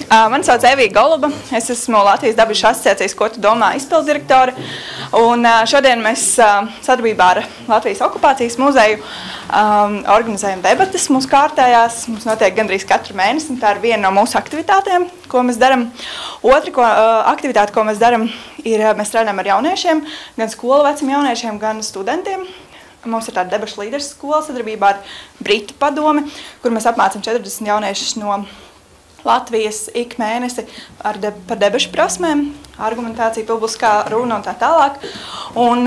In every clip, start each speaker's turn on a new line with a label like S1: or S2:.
S1: Mani sauc Evija Goluba, es esmu Latvijas Debešu asociācijas Ko tu domā izpilddirektore, un šodien mēs sadarbībā ar Latvijas okupācijas muzeju organizējam debates mūsu kārtējās. Mums notiek gandrīz katru mēnesi, un tā ir viena no mūsu aktivitātēm, ko mēs daram. Otra aktivitāte, ko mēs daram, ir mēs strādājam ar jauniešiem, gan skolu vecuma jauniešiem, gan studentiem. Mums ir tāda debašu līderu skola sadarbībā ar Britu padomi, kur mēs apmācam 40 jauniešus no Latvijas ik mēnesi par debašu prasmēm, argumentāciju, publiskā runa un tā tālāk. Un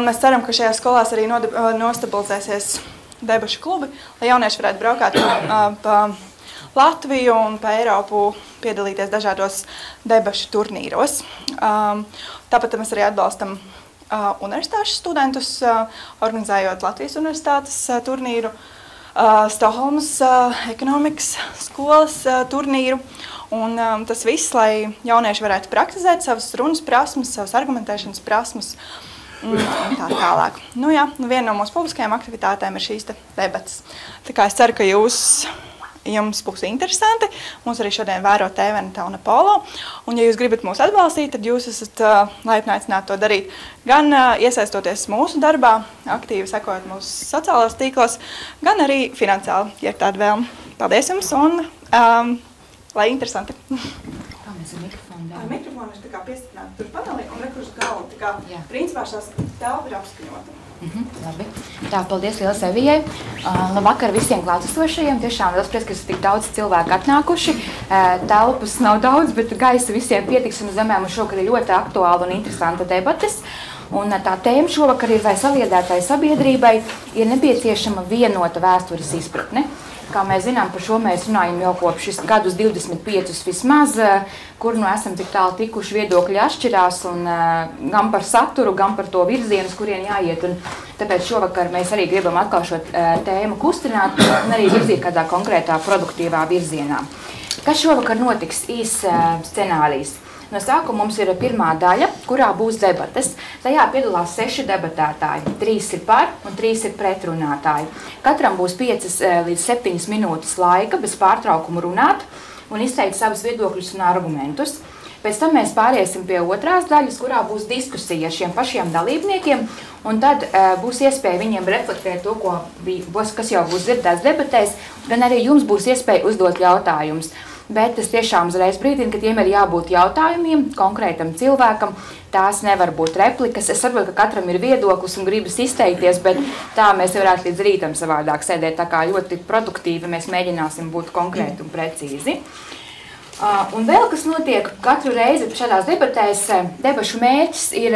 S1: mēs ceram, ka šajās skolās arī nostabilizēsies debašu klubi, lai jaunieši varētu braukāt pa Latviju un pa Eiropu, piedalīties dažādos debašu turnīros. Tāpat mēs arī atbalstam universitāšu studentus, organizējot Latvijas universitātes turnīru, Stokholmas ekonomikas skolas turnīru. Un tas viss, lai jaunieši varētu praktizēt savas runas prasmes, savas argumentēšanas prasmes un tā tālāk. Nu jā, viena no mūsu publiskajām aktivitātēm ir šīs debates. Tā kā es ceru, ka jums būs interesanti. Mums arī šodien vēro TVNeta un Apollo. Un, ja jūs gribat mūs atbalstīt, tad jūs esat laipni aicināti to darīt. Gan iesaistoties mūsu darbā, aktīvi sekojot mūsu sociālajos tīklos, gan arī finansiāli, ja ir tāda vēlme. Paldies jums un lai interesanti.
S2: Kā mēs ar mikrofonu dārām?
S1: Ar mikrofonu ir tā kā piestiprināti tur panelī un rekursu galvu. Tā kā principā šās telpa ir apskaņota.
S2: Labi. Tā, paldies liels Evijai. Labvakar visiem klātesošajiem. Tiešām liels prieks, ka tik daudz cilvēku atnākuši. Telpas nav daudz, bet gaisa visiem pietiks un zemē mums šokar ir ļoti aktuāla un interesanta debates. Un tā tēma šovakar ir, vai saliedētai sabiedrībai ir nepieciešama vienota vēstures izpratne. Kā mēs zinām, par šo mēs runājam jau kopš gadus 25 vismaz, kur esam tik tālu tikuši viedokļi atšķirās un gan par saturu, gan par to virzienu, uz kurien jāiet. Un tāpēc šovakar mēs arī gribam atkal šo tēmu kustināt un arī virzīt kādā konkrētā produktīvā virzienā. Kas šovakar notiks? Scenārijs. No sākuma mums ir pirmā daļa, kurā būs debates. Tajā piedalās 6 debatētāji. 3 ir par un 3 ir pretrunātāji. Katram būs 5 līdz 7 minūtes laika bez pārtraukuma runāt un izteikt savus viedokļus un argumentus. Pēc tam mēs pāriesim pie otrās daļas, kurā būs diskusija ar šiem pašiem dalībniekiem, un tad būs iespēja viņiem reflektēt to, kas jau būs dzirdēts debatēs, gan arī jums būs iespēja uzdot jautājumus. Bet es tiešām uzreiz brīdinu, ka tiem ir jābūt jautājumiem konkrētam cilvēkam. Tās nevar būt replikas. Es saprotu, ka katram ir viedoklis un gribas izteikties, bet tā mēs varētu līdz rītam savādāk sēdēt. Tā kā ļoti produktīvi mēs mēģināsim būt konkrēti un precīzi. Un vēl, kas notiek katru reizi šādās debatēs, debašu mērķis ir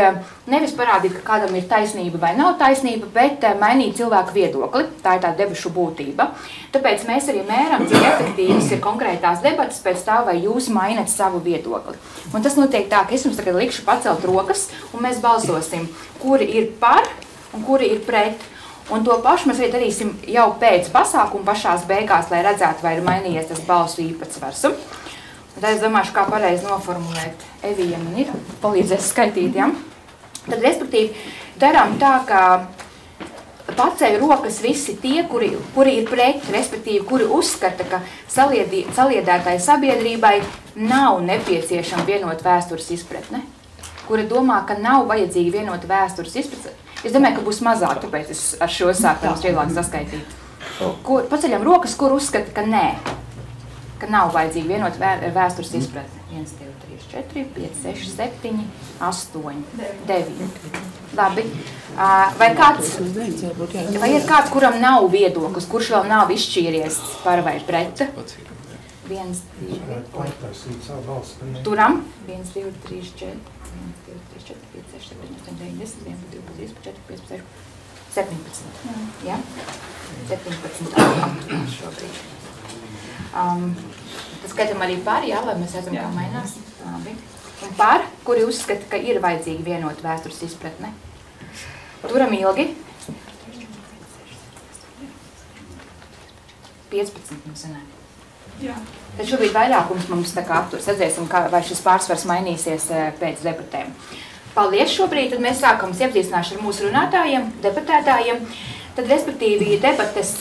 S2: nevis parādīt, ka kādam ir taisnība vai nav taisnība, bet mainīt cilvēku viedokli. Tā ir tā debašu būtība. Tāpēc mēs arī mēram, cik efektīvas ir konkrētās debatas pēc tā, vai jūs mainat savu viedokli. Un tas notiek tā, ka es jums tagad likšu pacelt rokas, un mēs balsosim, kuri ir par un kuri ir pret. Un to pašu mēs arī darīsim jau pēc pasākuma pašās beigās, lai redzētu, vai ir mainījies tas balsu īpatsvars. Tad es domāšu, kā pareizi noformulēt. Evija man ir, palīdzēs skaitīt, ja? Tad, respektīvi, darām tā, ka paceļ rokas visi tie, kuri ir pret, respektīvi, kuri uzskata, ka saliedētai sabiedrībai nav nepieciešama vienota vēstures izpratne, kuri domā, ka nav vajadzīga vienota vēstures izpratne. Es domāju, ka būs mazāk, tāpēc es ar šo sāku mums vieglāk saskaitīt. Paceļam rokas, kur uzskata, ka nē. Ka nav vajadzīga vienota vēstures izpratne. 1, 2, 3, 4, 5, 6, 7, 8, 9. Labi. Vai ir kāds, kuram nav viedoklis, kurš vēl nav izšķīries par vai pret? 1, 2, turam. 1, 2, 3, 4, 1, 2, 3, 4, 5, 6, 7, 8, 9, 10, 11, 12, 13, 14, 15, 16, 17. Ja? 17 šobrīd. Tas skaitam arī par, jā, lai mēs redzam, kā mainās. Labi. Un par, kuri uzskata, ka ir vajadzīga vienota vēstures izpratne. Turam ilgi. 15 mums sanāk.
S1: Jā.
S2: Tad šobrīd vairākums mums tā kā apturs. Redzēsim, vai šis pārsvars mainīsies pēc debatēm. Paldies šobrīd. Tad mēs sākam iepazīstināšu ar mūsu runātājiem, debatētājiem. Tad, respektīvi, debates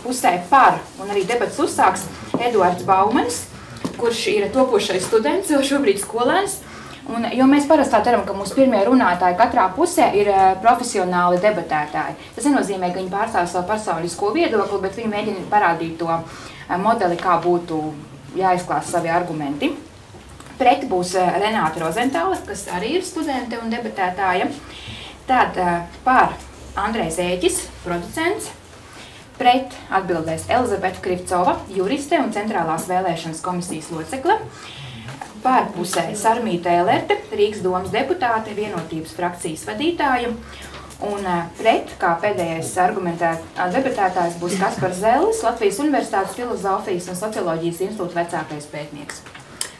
S2: pusē par un arī debates uzsāks Eduards Baumanis, kurš ir topošais students, jo šobrīd skolēns. Jo mēs parasti tā darām, ka mūsu pirmie runātāji katrā pusē ir profesionāli debatētāji. Tas nenozīmē, ka viņi pārstāv savu personisko viedokli, bet viņi mēģina parādīt to modeli, kā būtu jāizklāst savi argumenti. Pret būs Renāta Rozentāle, kas arī ir studente un debatētāja. Tad par Andrejs Ēķis, producents. Pret atbildēs Elizabete Krivcova, juriste un Centrālās vēlēšanas komisijas locekle. Pār pusē Sarmīta Elerte, Rīgas domas deputāte, Vienotības frakcijas vadītāja. Un pret, kā pēdējais debatētājs, būs Kaspars Zellis, Latvijas Universitātes filozofijas un socioloģijas institūta vecākais pētnieks.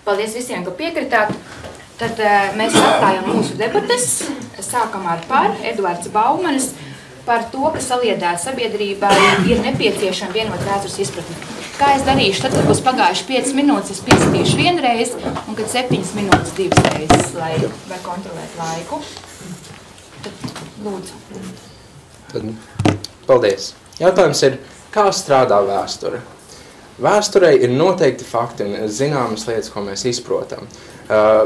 S2: Paldies visiem, ka piekritāt. Tad mēs atklājam mūsu debates. Sākam ar par Eduards Baumanis par to, ka saliedēta sabiedrībai ir nepieciešama vienota vēstures izpratne. Kā es darīšu? Tad, kad būs pagājuši 5 minūtes, es piesakīšu vienreiz, un kad 7 minūtes 2 reizes, lai kontrolētu laiku. Tad, lūdzu.
S3: Tad, paldies. Jautājums ir, kā strādā vēsture? Vēsturei ir noteikti fakti un zināmas lietas, ko mēs izprotam.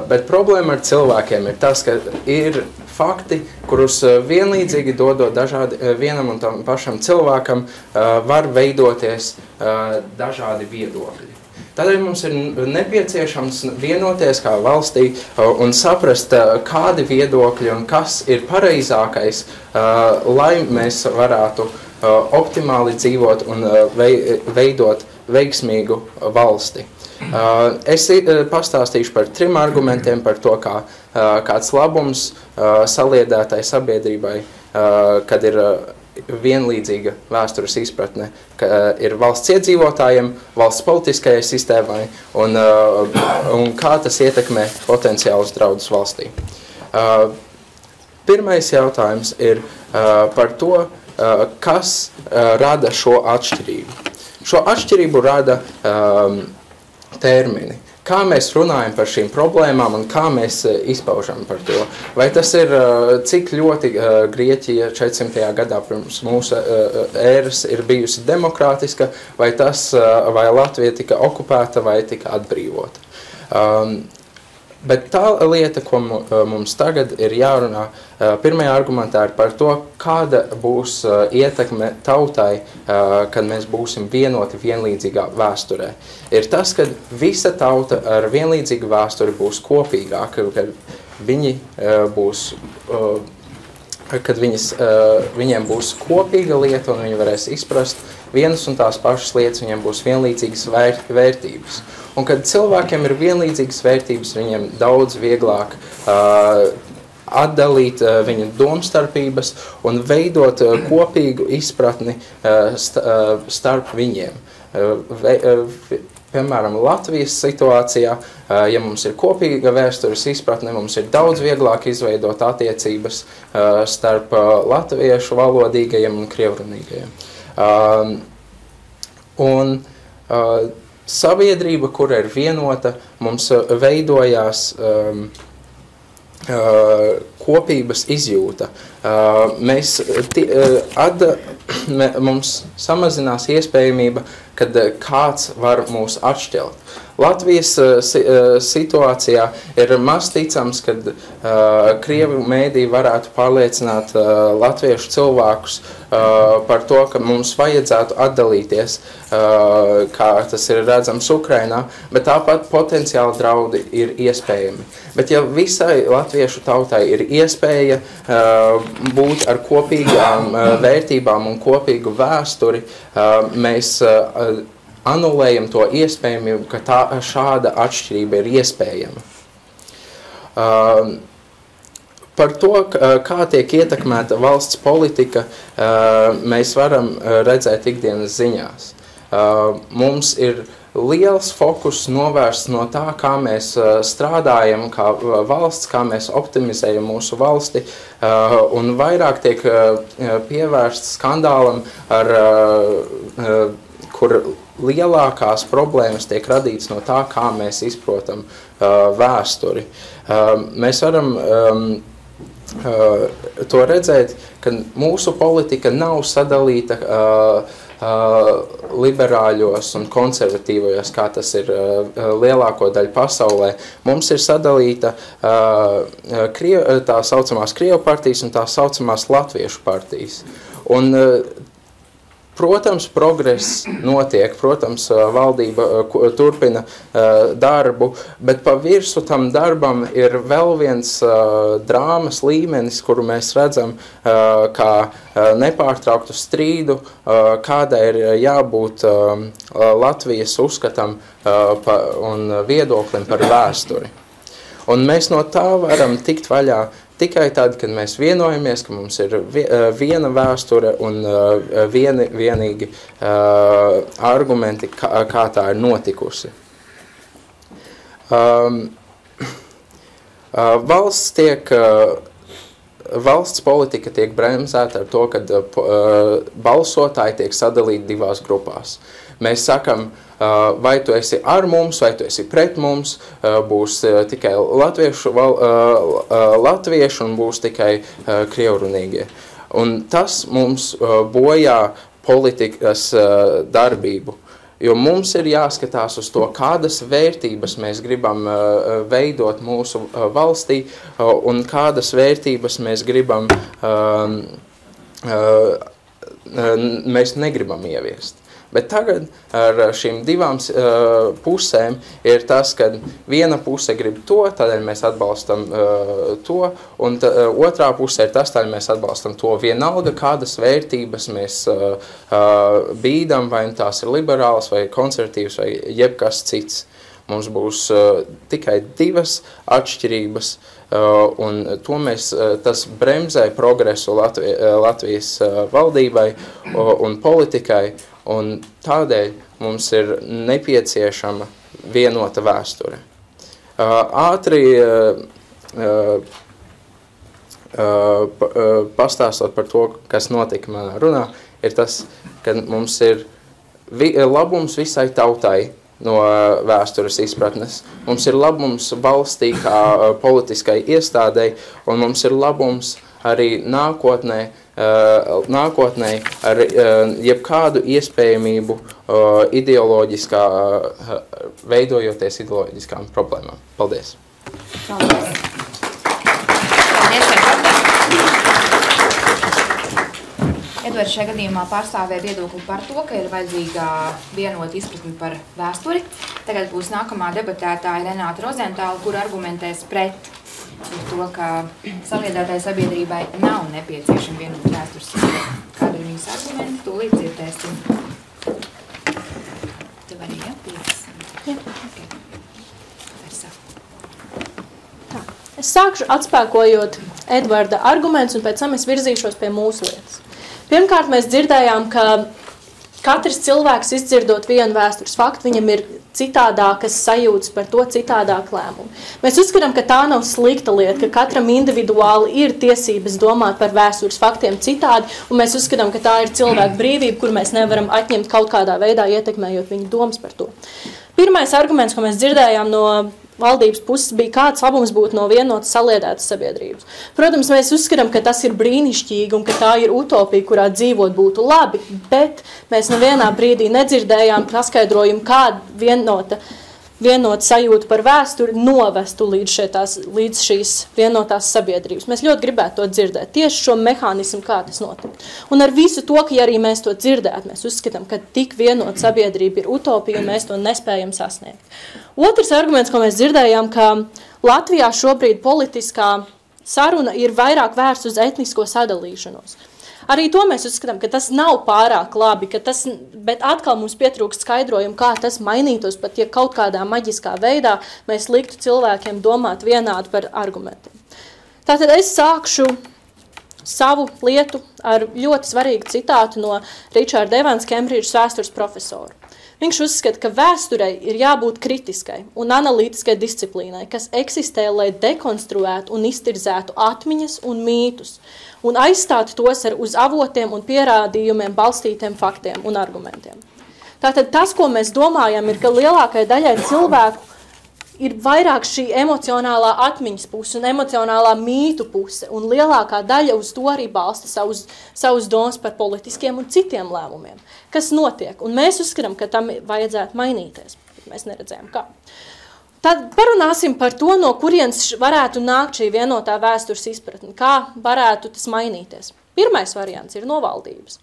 S3: Bet problēma ar cilvēkiem ir tas, ka ir fakti, kurus vienlīdzīgi dodot dažādi vienam un tam pašam cilvēkam, var veidoties dažādi viedokļi. Tādēļ mums ir nepieciešams vienoties kā valstī un saprast, kādi viedokļi un kas ir pareizākais, lai mēs varētu optimāli dzīvot un veidot veiksmīgu valsti. Es pastāstīšu par 3 argumentiem par to, kāds labums saliedētai sabiedrībai, kad ir vienlīdzīga vēstures izpratne, ka ir valsts iedzīvotājiem, valsts politiskajai sistēmai un kā tas ietekmē potenciālus draudus valstī. Pirmais jautājums ir par to, kas rada šo atšķirību. Šo atšķirību rada termini. Kā mēs runājam par šīm problēmām un kā mēs izpaužam par to? Vai tas ir, cik ļoti Grieķija 400. gadā pirms mūsu ēras ir bijusi demokrātiska, vai Latvija tika okupēta vai tika atbrīvota? Bet tā lieta, ko mums tagad ir jārunā, pirmajā argumentā ir par to, kāda būs ietekme tautai, kad mēs būsim vienoti vienlīdzīgā vēsturē. Ir tas, ka visa tauta ar vienlīdzīgu vēsturi būs kopīgāka, kad viņiem būs kopīga lieta un viņi varēs izprast vienas un tās pašas lietas, viņiem būs vienlīdzīgas vērtības. Un kad cilvēkiem ir vienlīdzīgas vērtības, viņiem daudz vieglāk atdalīt viņu domstarpības un veidot kopīgu izpratni starp viņiem. Piemēram, Latvijas situācijā, ja mums ir kopīga vēstures izpratne, mums ir daudz vieglāk izveidot attiecības starp latviešu valodīgajiem un krievrunīgajiem. Sabiedrība, kura ir vienota, mums veidojās kopības izjūta. Mums samazinās iespējamība, kad kāds var mūs atšķelt. Latvijas situācijā ir maz ticams, kad Krievu mēdī varētu pārliecināt latviešu cilvēkus par to, ka mums vajadzētu atdalīties, kā tas ir redzams Ukrainā, bet tāpat potenciāli draudi ir iespējami. Bet ja visai latviešu tautai ir iespēja būt ar kopīgām vērtībām un kopīgu vēsturi, mēs anulējam to iespējamību, ka šāda atšķirība ir iespējama. Par to, kā tiek ietekmēta valsts politika, mēs varam redzēt ikdienas ziņās. Mums ir liels fokus novērsts no tā, kā mēs strādājam kā valsts, kā mēs optimizējam mūsu valsti, un vairāk tiek pievērsts skandālam ar kur lielākās problēmas tiek radītas no tā, kā mēs izprotam vēsturi. Mēs varam to redzēt, ka mūsu politika nav sadalīta liberāļos un konservatīvajos, kā tas ir lielāko daļu pasaulē. Mums ir sadalīta tā saucamās Krievu partijas un tā saucamās Latviešu partijas. Un, protams, progress notiek, protams, valdība turpina darbu, bet pa virsu tam darbam ir vēl viens drāmas līmenis, kuru mēs redzam kā nepārtrauktu strīdu, kādai ir jābūt Latvijas uzskatam un viedoklim par vēsturi. Un mēs no tā varam tikt vaļā tikai tad, kad mēs vienojamies, ka mums ir viena vēsture un vienīgi argumenti, kā tā ir notikusi. Valsts politika tiek bremzēta ar to, ka balsotāji tiek sadalīti divās grupās. Mēs sakam, vai tu esi ar mums, vai tu esi pret mums, būs tikai latvieši un būs tikai krievrunīgie. Un tas mums bojā politikas darbību, jo mums ir jāskatās uz to, kādas vērtības mēs gribam veidot mūsu valstī un kādas vērtības mēs gribam, mēs negribam ieviest. Bet tagad ar šīm divām pusēm ir tas, ka viena puse grib to, tādēļ mēs atbalstam to, un otrā pusē ir tas, tādēļ mēs atbalstam to. Vienalga, kādas vērtības mēs bīdam, vai tās ir liberālas, vai konservatīvas, vai jebkas cits. Mums būs tikai divas atšķirības, un tas bremzē progresu Latvijas valdībai un politikai, un tādēļ mums ir nepieciešama vienota vēsture. Ātri pastāstot par to, kas notika manā runā, ir tas, ka mums ir labums visai tautai no vēstures izpratnes. Mums ir labums valstī kā politiskai iestādei, un mums ir labums arī nākotnē ar jebkādu iespējamību veidojoties ideoloģiskām problēmām. Paldies!
S2: Paldies! Edvards šajā gadījumā pārstāvēja viedokli par to, ka ir vajadzīga vienota izpratne par vēsturi. Tagad būs nākamā debatētāja Renāta Rozentāla, kur argumentēs pret to, ka saliedētai sabiedrībai nav nepieciešama vienota vēstures sistēma. Kāda ir viņas argumenti? Tūlīt dzirdēsim. Tev arī jāpīdās? Jā.
S4: Tā. Es sākšu atspēkojot Edvarda argumentus, un pēc tam es virzīšos pie mūsu lietas. Pirmkārt, mēs dzirdējām, ka katrs cilvēks izdzirdot vienu vēstures faktu, viņam ir citādākas sajūtas par to, citādāk lēmumu. Mēs uzskatām, ka tā nav slikta lieta, ka katram individuāli ir tiesības domāt par vēstures faktiem citādi, un mēs uzskatām, ka tā ir cilvēka brīvība, kur mēs nevaram atņemt kaut kādā veidā, ietekmējot viņu domas par to. Pirmais arguments, ko mēs dzirdējām no valdības puses, bija kāds labums būtu no vienotas saliedētas sabiedrības. Protams, mēs uzskatām, ka tas ir brīnišķīgi un ka tā ir utopija, kurā dzīvot būtu labi, bet mēs nevienā brīdī nedzirdējām paskaidrojumu, kāda vienota sajūta par vēsturi novestu līdz šīs vienotās sabiedrības. Mēs ļoti gribētu to dzirdēt, tieši šo mehānismu, kā tas notiek. Un ar visu to, ka arī mēs to dzirdētu, mēs uzskatām, ka tik vienota sabiedrība ir utopija un mēs to nespējam sasniegt. Otrs arguments, ko mēs dzirdējām, ka Latvijā šobrīd politiskā saruna ir vairāk vērsta uz etnisko sadalīšanos. Arī to mēs uzskatām, ka tas nav pārāk labi, bet atkal mums pietrūkst skaidrojumu, kā tas mainītos, pat ja kaut kādā maģiskā veidā mēs liktu cilvēkiem domāt vienādi par argumentiem. Tātad es sākšu savu lietu ar ļoti svarīgu citātu no Richarda Evans, Kembridžas vēstures profesoru. Viņš uzskata, ka vēsturei ir jābūt kritiskai un analītiskai disciplīnai, kas eksistē, lai dekonstruētu un iztirzētu atmiņas un mītus, un aizstātu tos ar uz avotiem un pierādījumiem balstītiem faktiem un argumentiem. Tātad tas, ko mēs domājam, ir, ka lielākai daļai cilvēku ir vairāk šī emocionālā atmiņas puse un emocionālā mītu puse, un lielākā daļa uz to arī balsta savus domas par politiskiem un citiem lēmumiem. Kas notiek? Un mēs uzskatām, ka tam vajadzētu mainīties. Mēs neredzējām, kā. Tad parunāsim par to, no kurienes varētu nākt šī vienotā vēstures izpratne, kā varētu tas mainīties. Pirmais variants ir no valdības.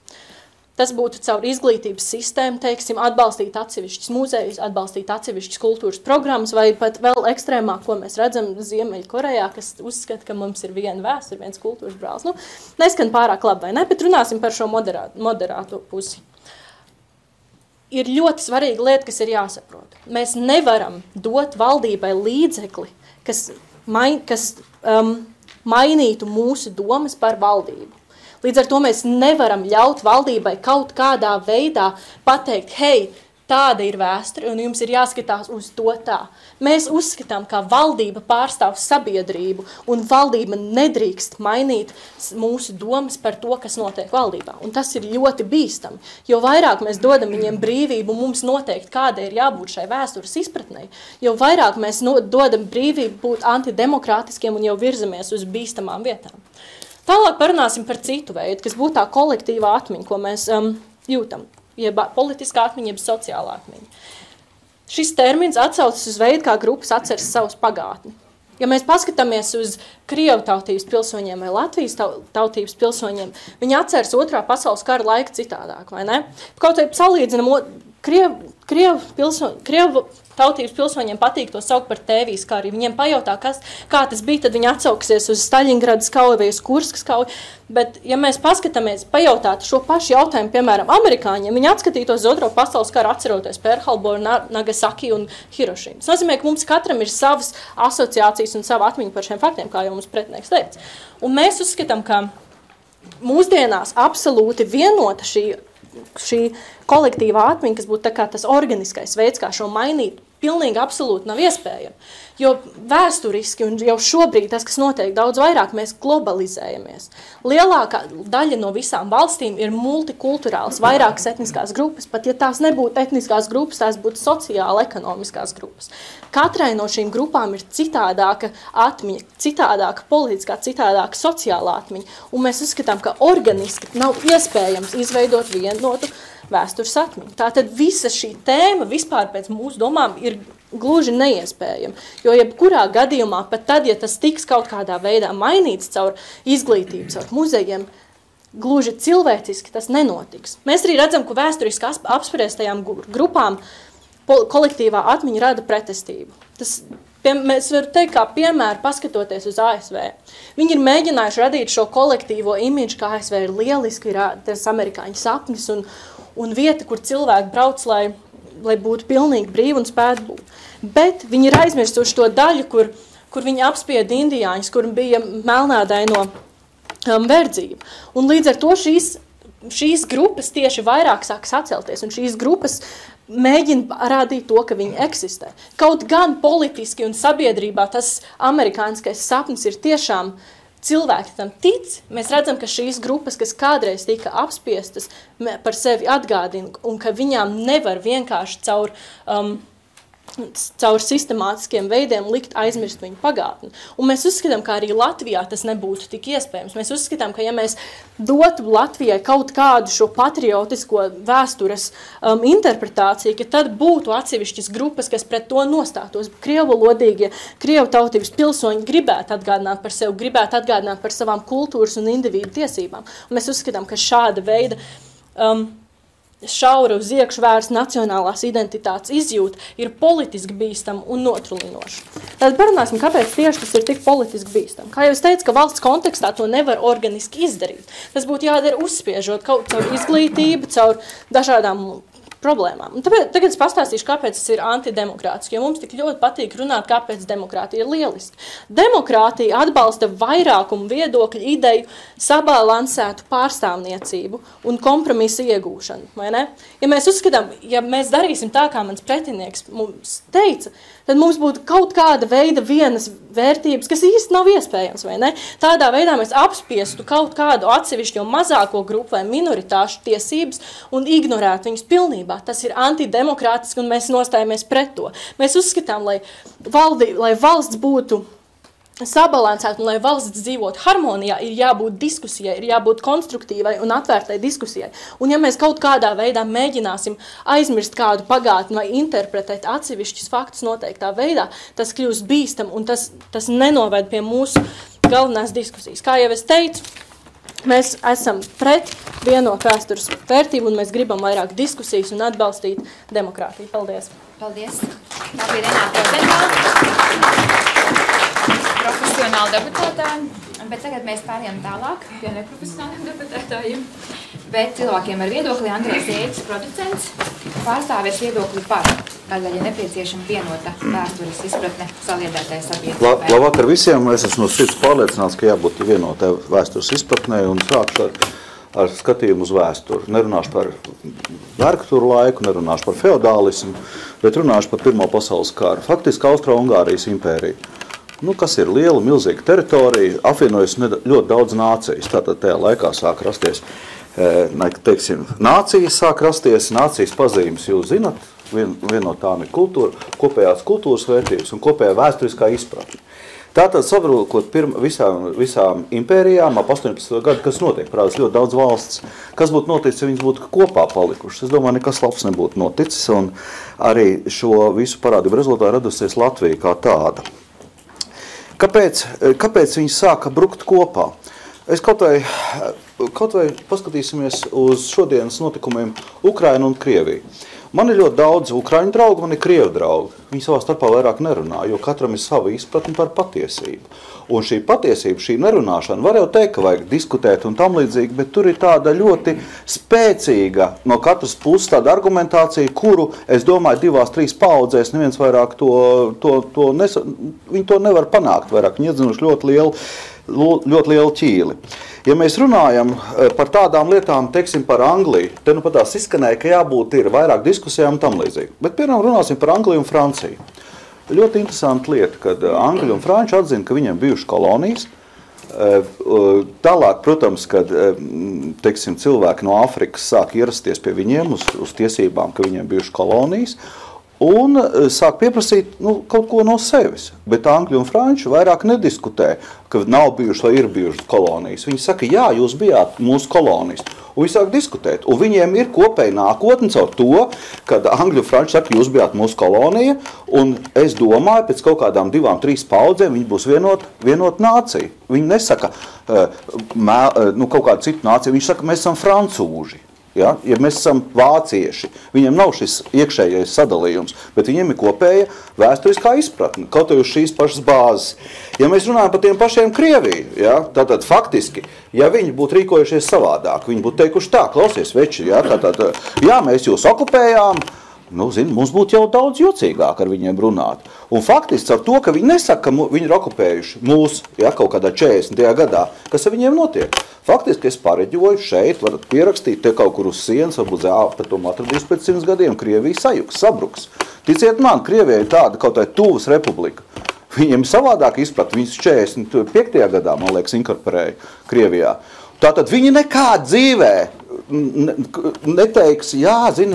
S4: Tas būtu caur izglītības sistēmu, teiksim, atbalstīt atsevišķas muzejus, atbalstīt atsevišķas kultūras programmas, vai pat vēl ekstrēmāk, ko mēs redzam Ziemeļkorejā, kas uzskata, ka mums ir viena vēsture, viens kultūras brālis. Nu, neskan pārāk labi, vai ne? Bet runāsim par šo moderāto pusi. Ir ļoti svarīga lieta, kas ir jāsaprot. Mēs nevaram dot valdībai līdzekli, kas mainītu mūsu domas par valdību. Līdz ar to mēs nevaram ļaut valdībai kaut kādā veidā pateikt, hei, tāda ir vēsture un jums ir jāskatās uz to tā. Mēs uzskatām, ka valdība pārstāv sabiedrību un valdība nedrīkst mainīt mūsu domas par to, kas notiek valdībā. Un tas ir ļoti bīstami, jo vairāk mēs dodam viņiem brīvību, mums noteikti kāda ir jābūt šai vēstures izpratnei, jo vairāk mēs dodam brīvību būt antidemokrātiskiem un jau virzamies uz bīstamām vietām. Tālāk parunāsim par citu veidu, kas būtu tā kolektīvā atmiņa, ko mēs jūtam, jeb politiskā atmiņa, jeb sociālā atmiņa. Šis termins atsaucas uz veidu, kā grupas atceras savus pagātni. Ja mēs paskatāmies uz Krievu tautības pilsoņiem vai Latvijas tautības pilsoņiem, viņi atceras Otrā pasaules kara laika citādāk, vai ne? Kaut vai salīdzinam, Krievu tautības pilsoņiem patīk to saukt par tēvijas karu. Viņiem pajautā, kā tas bija, tad viņi atsauksies uz Staļingradas kauju vai uz Kurskas kauju. Bet, ja mēs paskatāmies, pajautātu šo pašu jautājumu, piemēram, amerikāņiem, viņi atskatītos uz Otro pasaules karu, atceroties Pearl Harbor, Nagasaki un Hirošīmu. Tas nozīmē, ka mums katram ir savas asociācijas un sava atmiņa par šiem faktiem, kā jau mums pretinieks teica. Un mēs uzskatām, ka mūsdienās absolūti vienota šī kolektīvā atmiņa, kas būtu tā kā tas organiskais veids, kā šo mainīt, pilnīgi absolūti nav iespējama. Jo vēsturiski un jau šobrīd tas, kas notiek daudz vairāk, mēs globalizējamies. Lielākā daļa no visām valstīm ir multikulturāls, vairākas etniskās grupas, pat ja tās nebūtu etniskās grupas, tās būtu sociāli ekonomiskās grupas. Katrai no šīm grupām ir citādāka atmiņa, citādāka politiskā, citādāka sociālā atmiņa, un mēs uzskatām, ka organiski nav iespējams izveidot vienotu vēstures atmiņu. Tātad visa šī tēma vispār pēc mūsu domām ir gluži neiespējama, jo jebkurā gadījumā, pat tad, ja tas tiks kaut kādā veidā mainīts caur izglītību, caur muzejiem, gluži cilvēciski tas nenotiks. Mēs arī redzam, ka vēsturiski apspriestajām grupām kolektīvā atmiņa rada pretestību. Mēs varam teikt, kā piemēru paskatoties uz ASV. Viņi ir mēģinājuši radīt šo kolektīvo imidžu, ka ASV ir lieliski, ir tas amerikāņu sapnis un vieta, kur cilvēki brauc, lai būtu pilnīgi brīvi un spētu būt. Bet viņi ir aizmirstuši to daļu, kur viņi apspieda indiāņus, kur bija melnādaino verdzība. Un līdz ar to šīs grupas tieši vairāk sāk sacelties, un šīs grupas mēģina rādīt to, ka viņi eksistē. Kaut gan politiski un sabiedrībā tas amerikāniskais sapnis ir tiešām cilvēki tam tic, mēs redzam, ka šīs grupas, kas kādreiz tika apspiestas, par sevi atgādina, un ka viņām nevar vienkārši caur sistemātiskiem veidiem likt aizmirst viņu pagātni. Un mēs uzskatām, ka arī Latvijā tas nebūtu tik iespējams. Mēs uzskatām, ka ja mēs dotu Latvijai kaut kādu šo patriotisko vēstures interpretāciju, ka tad būtu atsevišķas grupas, kas pret to nostātos. Krievalodīgie, Krievu tautības pilsoņi gribētu atgādināt par sevi, gribētu atgādināt par savām kultūras un individu tiesībām. Un mēs uzskatām, ka šāda veida šaura uz iekšu vērsta nacionālās identitātes izjūta ir politiski bīstama un notrulinoša. Tad parunāsim, kāpēc tieši tas ir tik politiski bīstama. Kā jau es teicu, ka valsts kontekstā to nevar organiski izdarīt. Tas būtu jādara uzspiežot kaut caur izglītību, caur dažādām problēmām. Un tagad es pastāstīšu, kāpēc tas ir antidemokrātiski, jo mums tik ļoti patīk runāt, kāpēc demokrātija ir lieliski. Demokrātija atbalsta vairākumu viedokļu ideju sabalansētu pārstāvniecību un kompromisu iegūšanu, vai ne? Ja mēs uzskatām, ja mēs darīsim tā, kā mans pretinieks mums teica, tad mums būtu kaut kāda veida vienas vērtības, kas īsti nav iespējams, vai ne? Tādā veidā mēs apspiestu kaut kādu atsevišķo mazāko grupu vai minoritāšu tiesības un ignorētu viņus pilnībā. Savienībā. Tas ir antidemokrātiski, un mēs nostājamies pret to. Mēs uzskatām, lai valsts būtu sabalansēt un lai valsts dzīvot harmonijā, ir jābūt diskusijai, ir jābūt konstruktīvai un atvērtai diskusijai. Un ja mēs kaut kādā veidā mēģināsim aizmirst kādu pagātni vai interpretēt atsevišķus faktus noteiktā veidā, tas kļūst bīstam un tas nenoved pie mūsu galvenās diskusijas. Kā jau es teicu, mēs esam pret vienotu vēstures vērtību un mēs gribam vairāk diskusijas un atbalstīt demokrātiju. Paldies!
S2: Paldies! Tā bija Renāte Rozentāla, profesionāli deputētāji, bet tagad mēs pārējām tālāk pie neprofesionāliem deputētājiem. Bet cilvēkiem ar viedokli Andrejs Ēķis, producents, pārstāvēs viedokli par, kādēļ ir nepieciešama vienota vēstures izpratne saliedētai sabiedrībai.
S5: Labvakar visiem, es esmu no sirds pārliecināts, ka jābūt vienotai vēstures izpratnē un sākšu ar skatījumu uz vēsturi. Nerunāšu par vergturu laiku, nerunāšu par feodālismu, bet runāšu par Pirmo pasaules karu. Faktiski Austro-Ungārijas impērija. Kas ir liela, milzīga teritorija, apvienojas ļoti daudz nācijas. Tātad tajā laikā sāk rasties, nācijas pazīmes, jūs zinat, viena no tām ir kultūra, kopējās kultūras vērtības un kopējā vēsturiskā izpratne. Tātad savrūkot visām impērijām ap 18. gadu, kas notiek, prātās ļoti daudz valsts, kas būtu noticis, ja viņas būtu kopā palikušas. Es domāju, nekas labs nebūtu noticis, un arī šo visu parādību rezultātā radusies Latvija kā tāda. Kāpēc viņi sāka brukt kopā? Es kaut vai paskatīsimies uz šodienas notikumiem Ukraina un Krievija. Man ir ļoti daudz ukraiņu draugu, man ir krievu draugi. Viņi savā starpā vairāk nerunā, jo katram ir sava izpratne par patiesību. Un šī patiesība, šī nerunāšana, var jau teikt, ka vajag diskutēt un tam līdzīgi, bet tur ir tāda ļoti spēcīga no katras puses tāda argumentācija, kuru, es domāju, 2-3 paudzēs neviens vairāk viņi to nevar panākt vairāk. Viņi iedzinuši ļoti lielu ķīli. Ja mēs runājam par tādām lietām, teiksim par Angliju, te nu patās izskanēja, ka jābūt ir vairāk diskusijām un tam līdzīgi. Bet piemēram runāsim par Angliju un Franciju. Ļoti interesanta lieta, kad Angļi un Franči atzina, ka viņiem bijuši kolonijas. Tālāk, protams, kad teiksim, cilvēki no Āfrikas sāk ierasties pie viņiem uz tiesībām, ka viņiem bijuši kolonijas, un sāk pieprasīt kaut ko no sevis. Bet Angļi un Franči vairāk nediskutē, ka nav bijuši vai ir bijušas kolonijas. Viņi saka, jā, jūs bijāt mūsu kolonijas. Un viņi sāk diskutēt. Un viņiem ir kopēja nākotne caur to, kad Angļi un Franči saka, jūs bijāt mūsu kolonija, un es domāju, pēc kaut kādām 2-3 paudzēm viņi būs vienot nācija. Viņi nesaka kaut kādu citu nāciju, viņi saka, mēs esam francūži. Ja mēs esam vācieši, viņiem nav šis iekšējais sadalījums, bet viņiem ir kopēja vēsturiskā izpratne, kaut arī uz šīs pašas bāzes. Ja mēs runājam par tiem pašiem Krieviju, tātad faktiski, ja viņi būtu rīkojušies savādāk, viņi būtu teikuši tā, klausies veči, mēs jūs okupējām, mums būtu jau daudz jocīgāk ar viņiem runāt. Un faktiski ar to, ka viņi nesaka, ka viņi ir okupējuši mūs, kaut kādā 40. gadā, kas ar viņiem notiek. Faktiski es pareģoju šeit, varat pierakstīt te kaut kur uz sienas, varbūt pēc to atradīs pēc 100 gadiem, Krievija sabruks. Ticiet man, Krievija ir tāda kaut tāda tuvas republika. Viņiem savādāk izprat, viņus 45. gadā, man liekas, inkorporēja Krievijā. Tātad viņi nekād dzīvē neteiks,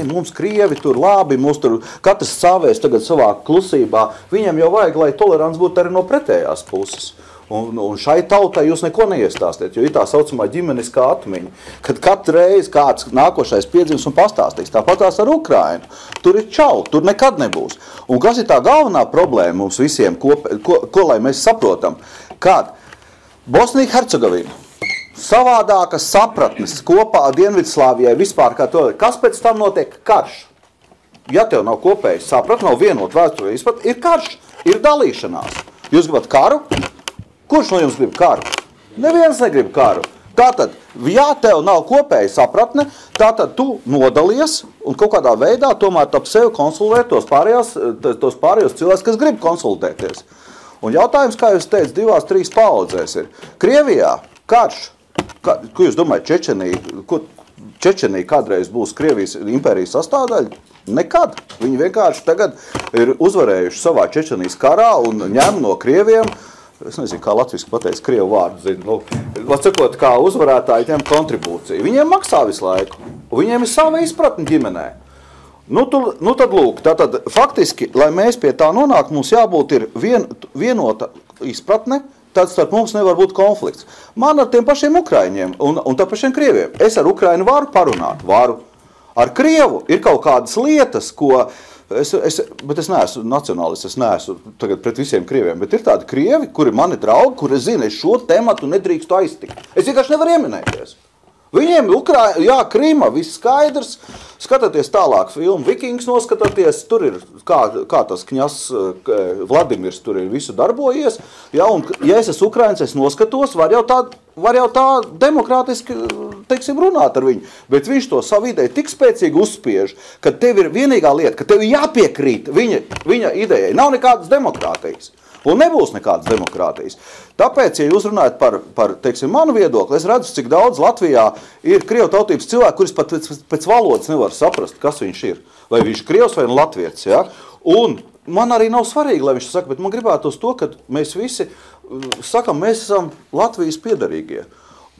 S5: mums Krievi tur labi, mums tur katrs sāvēs tagad savā klusībā. Viņiem jau vajag, lai tolerants būtu arī no pretējās puses. Un šai tautai jūs neko neiestāstiet, jo ir tā saucamā ģimeniskā atmiņa, kad katru reizi kāds nākošais piedzims un pastāstīs. Tāpat tās ar Ukrainu. Tur ir čau, tur nekad nebūs. Un kas ir tā galvenā problēma mums visiem, ko lai mēs saprotam? Kad Bosnija-Hercegovina savādākas sapratnes kopā ar Dienvidslāvijai vispār kā to, kas pēc tam notiek? Karš. Ja tev nav kopējas sapratne, nav vienot vēsturē izpratne, ir karš, ir dalīšanās. Jūs gribat karu? Kurš no jums grib karu? Neviens negrib karu. Tātad, ja tev nav kopēja sapratne, tātad tu nodalies un kaut kādā veidā tomēr ap sevi konsultēt tos pārējos cilvēkus, kas grib konsultēties. Un jautājums, kā jūs teicat, 2-3 paudzēs ir. Krievijā karš. Ko jūs domājat, Čečenija kādreiz būs Krievijas impērijas sastāvdaļa? Nekad. Viņi vienkārši tagad ir uzvarējuši savā Čečenijas karā un ņem no Krieviem, es nezinu, kā latviski pateic, krievu vārdu zinu, sakot, kā uzvarētāji ņem kontribūciju. Viņiem maksā visu laiku, un viņiem ir sava izpratne ģimenē. Nu tad lūk, tātad faktiski, lai mēs pie tā nonāk, mums jābūt ir vienota izpratne, tad starp mums nevar būt konflikts. Man ar tiem pašiem Ukraiņiem un tā pašiem Krieviem. Es ar Ukrainu varu parunāt, varu. Ar Krievu ir kaut kādas lietas, ko... Bet es neesmu nacionālists, es neesmu tagad pret visiem Krieviem, bet ir tādi Krievi, kuri mani draugi, kuri zina, es šo tematu nedrīkstu aiztikt. Es vienkārši nevaru ieminēties. Viņiem Krīma, viss skaidrs, skatāties tālāk filmu Vikings noskatāties, tur ir, kā tas kņas Vladimirs tur ir visu darbojies, ja, un ja es esmu Ukraiņas, es noskatos, var jau tā demokrātiski, teiksim, runāt ar viņu, bet viņš to savu ideju tik spēcīgi uzspiež, ka tev ir vienīgā lieta, ka tev jāpiekrīt viņa idejai, nav nekādas demokrātijas. Un nebūs nekādas demokrātijas. Tāpēc, ja jūs runājat par teiksim, manu viedokli, es redzu, cik daudz Latvijā ir krievu tautības cilvēki, kuris pat pēc valodas nevar saprast, kas viņš ir. Vai viņš ir krievs vai latvietis. Ja? Un man arī nav svarīgi, lai viņš saka, bet man gribētos to, ka mēs visi sakam, mēs esam Latvijas piederīgie.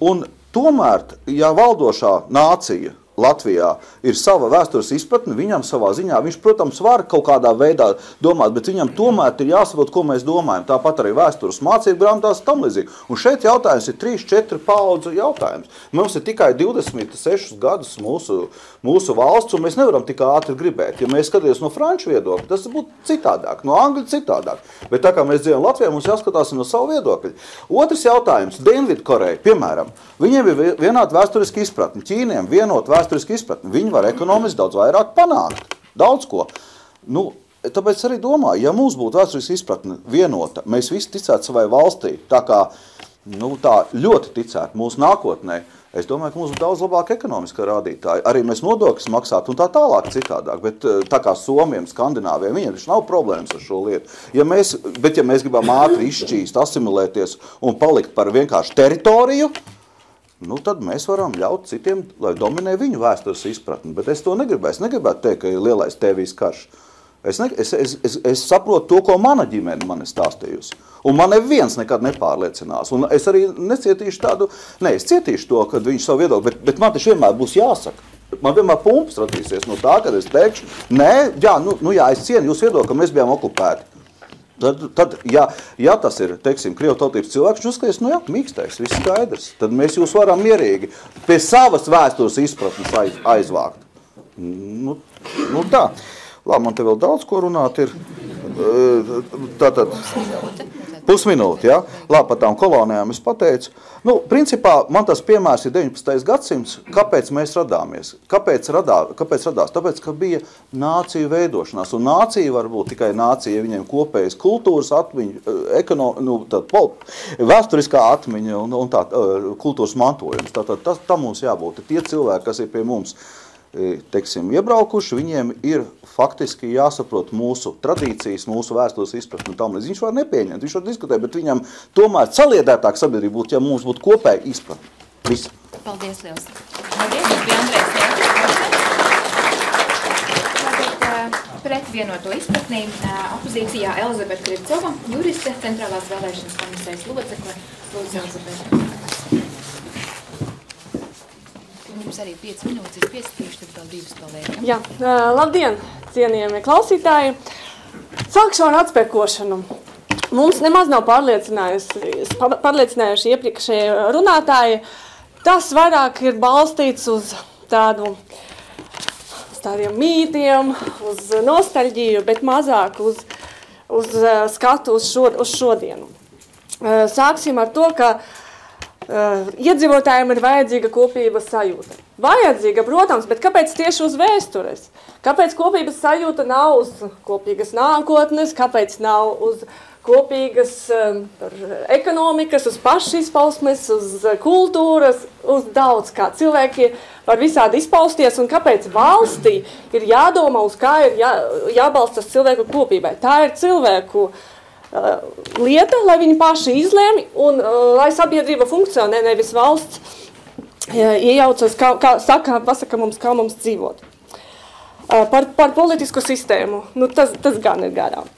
S5: Un tomēr, ja valdošā nācija Latvijā ir sava vēstures izpratne, viņam savā ziņā, viņš, protams, var kaut kādā veidā domāt, bet viņam tomēr ir jāsaprot, ko mēs domājam. Tāpat arī vēstures mācību grāmatās tam līdzīgi. Un šeit jautājums ir 3-4 paudzu jautājums. Mums ir tikai 26 gadus mūsu valsts, un mēs nevaram tik ātri gribēt. Ja mēs skatāmies no franču viedokļa, tas būtu citādāk, no angļu citādāk. Bet tā kā mēs dzīvojam Latvijā, mums jāskatās no savu viedokļu. Otrs jautājums, Dienvidkoreja, piemēram, viņiem ir vienāda vēsturiska izpratne, Ķīniem vienot vēsturiski izpratni. Viņi var ekonomiski daudz vairāk panākt. Daudz ko. Nu, tāpēc arī domāju, ja mums būtu vēsturiski izpratne vienota, mēs visi ticētu savai valstī, tā kā tā ļoti ticētu mūsu nākotnē, es domāju, ka mums būtu daudz labāka ekonomiskā rādītāja. Arī mēs nodokļus maksātu un tā tālāk citādāk, bet tā kā Somiem, Skandināviem, viņiem taču nav problēmas ar šo lietu. Ja mēs gribam ātri izšķīst, asimilēties un palikt par vienkārši teritoriju, tad mēs varam ļaut citiem, lai dominē viņu vēstures izpratni. Bet es to negribētu. Es negribētu teikt, ka ir lielais TV karš. Es saprotu to, ko mana ģimene man ir stāstījusi. Un man neviens nekad nepārliecinās. Un es arī necietīšu es cietīšu to, kad viņš savu viedokli, bet man taču vienmēr būs jāsaka. Man vienmēr pumpas radīsies no tā, kad es teikšu, es cienu jūs viedokli, ka mēs bijām okupēti. Tad ja tas ir, teiksim, krievu tautības cilvēks, viņš uzskatīs, mīkstais, viss skaidrs. Tad mēs jūs varam mierīgi pie savas vēstures izpratnes aizvākt. Tā. Labi, man te vēl daudz ko runāt ir. Tātad pusminūte, ja? Labi, par tām kolonijām es pateicu. Principā, man tas piemērs ir 19. gadsimts, kāpēc mēs radāmies. Kāpēc radās? Tāpēc, ka bija nāciju veidošanās. Un nācija var būt tikai nācija, ja viņiem kopējas kultūras atmiņa, vēsturiskā atmiņa un tā kultūras mantojums. Tātad tam mums jābūt. Tie cilvēki, kas ir pie mums, teiksim, iebraukuši, viņiem ir faktiski jāsaprot mūsu tradīcijas, mūsu vēstures izpratni un tam līdz. Viņš var nepieņemt, viņš var diskutēt, bet viņam tomēr saliedētāk sabiedrība būtu, ja mums būtu kopēja izpratni. Viss.
S2: Paldies liels. Paldies, tas bija Andrejs. Pret vienoto izpratnī opozīcijā Elizabete Krivcova, juriste, Centrālās vēlēšanas komisijas locekle. Lūdzu, Elizabete. Mums arī 5 minūtes ir piestījuši, tad vēl 2 paliekam.
S6: Jā, labdien, cienījamie klausītāji. Sākšu ar atspēkošanu. Mums nemaz nav pārliecinājuši iepriekšēji runātāji. Tas vairāk ir balstīts uz tādiem mītiem, uz nostalģiju, bet mazāk uz skatu uz šodienu. Sāksim ar to, ka iedzīvotājiem ir vajadzīga kopības sajūta. Vajadzīga, protams, bet kāpēc tieši uz vēstures? Kāpēc kopības sajūta nav uz kopīgas nākotnes, kāpēc nav uz kopīgas ekonomikas, uz pašizpausmes, uz kultūras, uz daudz kā. Cilvēki var visādi izpausties, un kāpēc valstī ir jādomā, uz kā ir jābalstas cilvēku kopībai. Tā ir cilvēku lieta, lai viņi paši izlēmi un lai sabiedrība funkcionē, nevis valsts iejaucas, pasaka mums, kā mums dzīvot. Par politisku sistēmu, tas gan ir garām.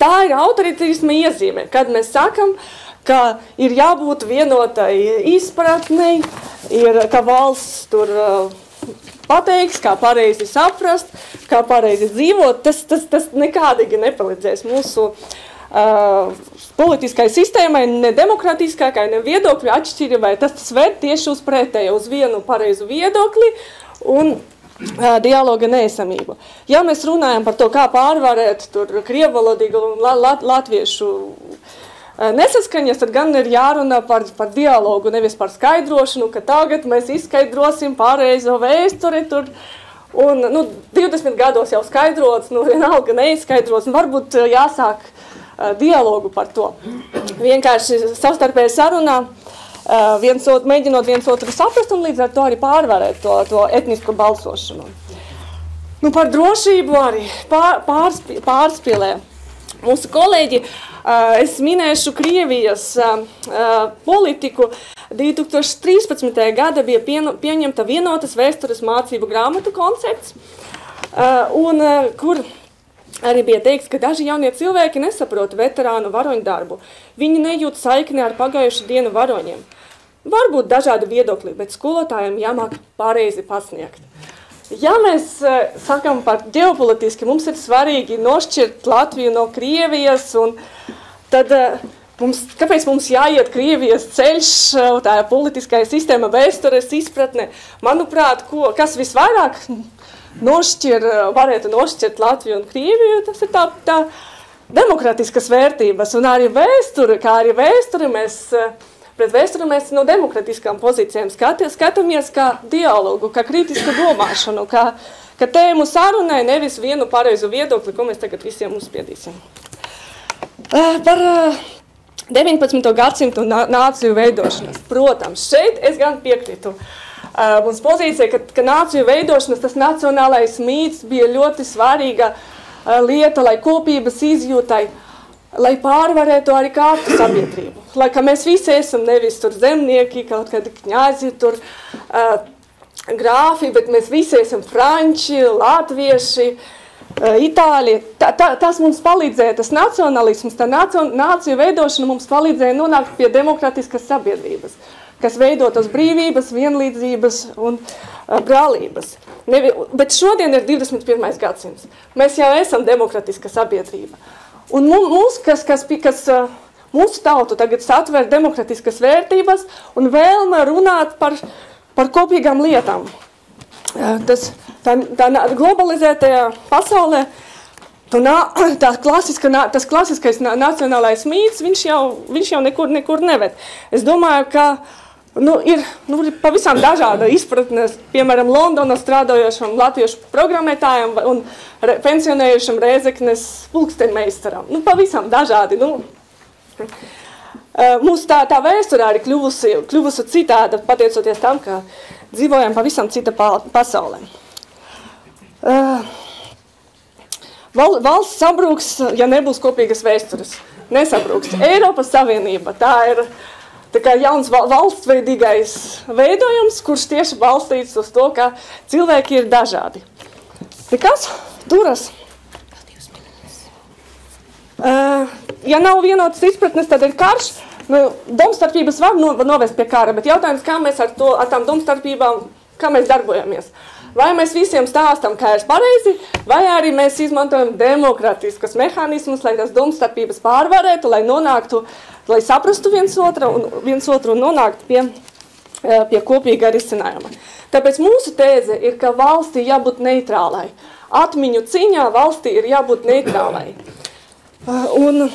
S6: Tā ir autoritīrisma iezīme, kad mēs sakam, ka ir jābūt vienotai izpratnei, ka valsts tur pateiks, kā pareizi saprast, kā pareizi dzīvot, tas nekādīgi nepalīdzēs mūsu politiskai sistēmai, ne demokratiskākai, ne viedokļu atšķirībai. Tas ved tieši uz pretēju, uz vienu pareizu viedokli un dialoga neesamību. Ja mēs runājam par to, kā pārvarēt tur krievvalodīgu un latviešu nesaskaņas, tad gan ir jārunā par dialogu, nevis par skaidrošanu, ka tagad mēs izskaidrosim pareizo vēsturi tur. Un 20 gados jau skaidrots, vienalga neizskaidrots, un varbūt jāsāk dialogu par to. Vienkārši savstarpēji sarunā, mēģinot viens otru saprast un līdz ar to arī pārvarēt to etnisko balsošanu. Par drošību arī pārspīlē. Mūsu kolēģi, es minēšu Krievijas politiku. 2013. gada bija pieņemta vienotas vēstures mācību grāmatu koncepts, un kur arī bija teikts, ka daži jaunie cilvēki nesaprot veterānu varoņu darbu. Viņi nejūt saikni ar pagājušu dienu varoņiem. Varbūt dažādi viedokļi, bet skolotājiem jāmāk pareizi pasniegt. Ja mēs sakam par ģeopolitiski, mums ir svarīgi nošķirt Latviju no Krievijas, un tad kāpēc mums jāiet Krievijas ceļš, tā politiskā sistēma, vēstures izpratne? Manuprāt, kas visvairāk varētu nošķirt Latviju un Krieviju, tas ir tā demokratiskas vērtības, un arī vēsture, pret vēsturi mēs no demokratiskām pozīcijām skatāmies kā dialogu, kā kritisku domāšanu, kā tēmu sarunai, nevis vienu pareizu viedokli, ko mēs tagad visiem uzspiedīsim. Par 19. gadsimtu nāciju veidošanas. Protams, šeit es gan piekrītu. Mums pozīcija, ka nāciju veidošanas, tas nacionālais mīts bija ļoti svarīga lieta, lai kopības izjūtai, lai pārvarētu arī kārtu sabiedrību. Lai ka mēs visi esam nevis tur zemnieki, kaut kādi kņāzi, tur grāfi, bet mēs visi esam franči, latvieši, itāļi. Tas mums palīdzēja, tas nacionalisms, tā nāciju veidošana mums palīdzēja nonākt pie demokratiskas sabiedrības, kas veidotas brīvības, vienlīdzības un brālības. Bet šodien ir 21. gadsimts. Mēs jau esam demokratiska sabiedrība. Un mūsu tautu tagad satver demokratiskas vērtības un vēlme runāt par kopīgām lietām. Tā globalizētajā pasaulē, tas klasiskais nacionālais mīts, viņš jau nekur neved. Es domāju, ka ir pavisam dažāda izpratne, piemēram, Londonā strādājošam latviešu programmētājam un pensionējušam Rēzeknes pulksteņmeistaram. Pavisam dažādi. Mūsu tā vēsturē arī kļuvusi citāda, pateicoties tam, ka dzīvojam pavisam cita pasaulē. Valsts sabruks, ja nebūs kopīgas vēstures. Nesabruks. Eiropas Savienība, tā ir jauns valstsveidīgais veidojums, kurš tieši balstīts uz to, ka cilvēki ir dažādi. Nekas turas. Ja nav vienotas izpratnes, tad ir karš. Domstarpības var novest pie kara, bet jautājums, kā mēs ar tām domstarpībām, kā mēs darbojamies. Vai mēs visiem stāstam, kā ir pareizi, vai arī mēs izmantojam demokratiskus mehānismus, lai tās domstarpības pārvarētu, lai saprastu viens otru un nonāktu pie kopīga risinājuma. Tāpēc mūsu tēze ir, ka valstī jābūt neitrālai. Atmiņu ciņā valstī ir jābūt neitrālai. Un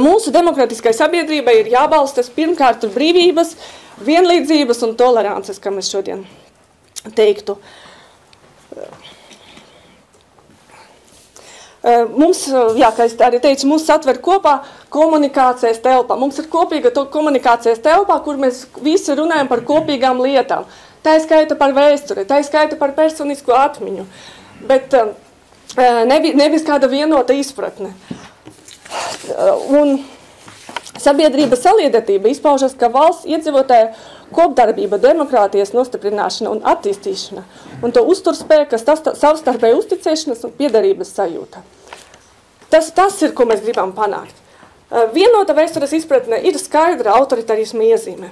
S6: mūsu demokratiskai sabiedrībai ir jābalstas pirmkārt brīvības, vienlīdzības un tolerances, kā mēs šodien teiktu. Mums, kā es arī teicu, mums satver kopā komunikācijas telpā. Mums ir kopīga komunikācijas telpā, kur mēs visi runājam par kopīgām lietām. Tā ir skaita par vēsturi, tā ir skaita par personisko atmiņu, bet nevis kāda vienota izpratne. Un sabiedrības saliedētība izpaužas, ka valsts iedzīvotāja kopdarbība, demokrātijas nostiprināšana un attīstīšana, un to uzturspēja, kas savstarpēja uzticēšanas un piederības sajūta. Tas ir, ko mēs gribam panākt. Vienota vēstures izpratne ir skaidra autoritarisma iezīme.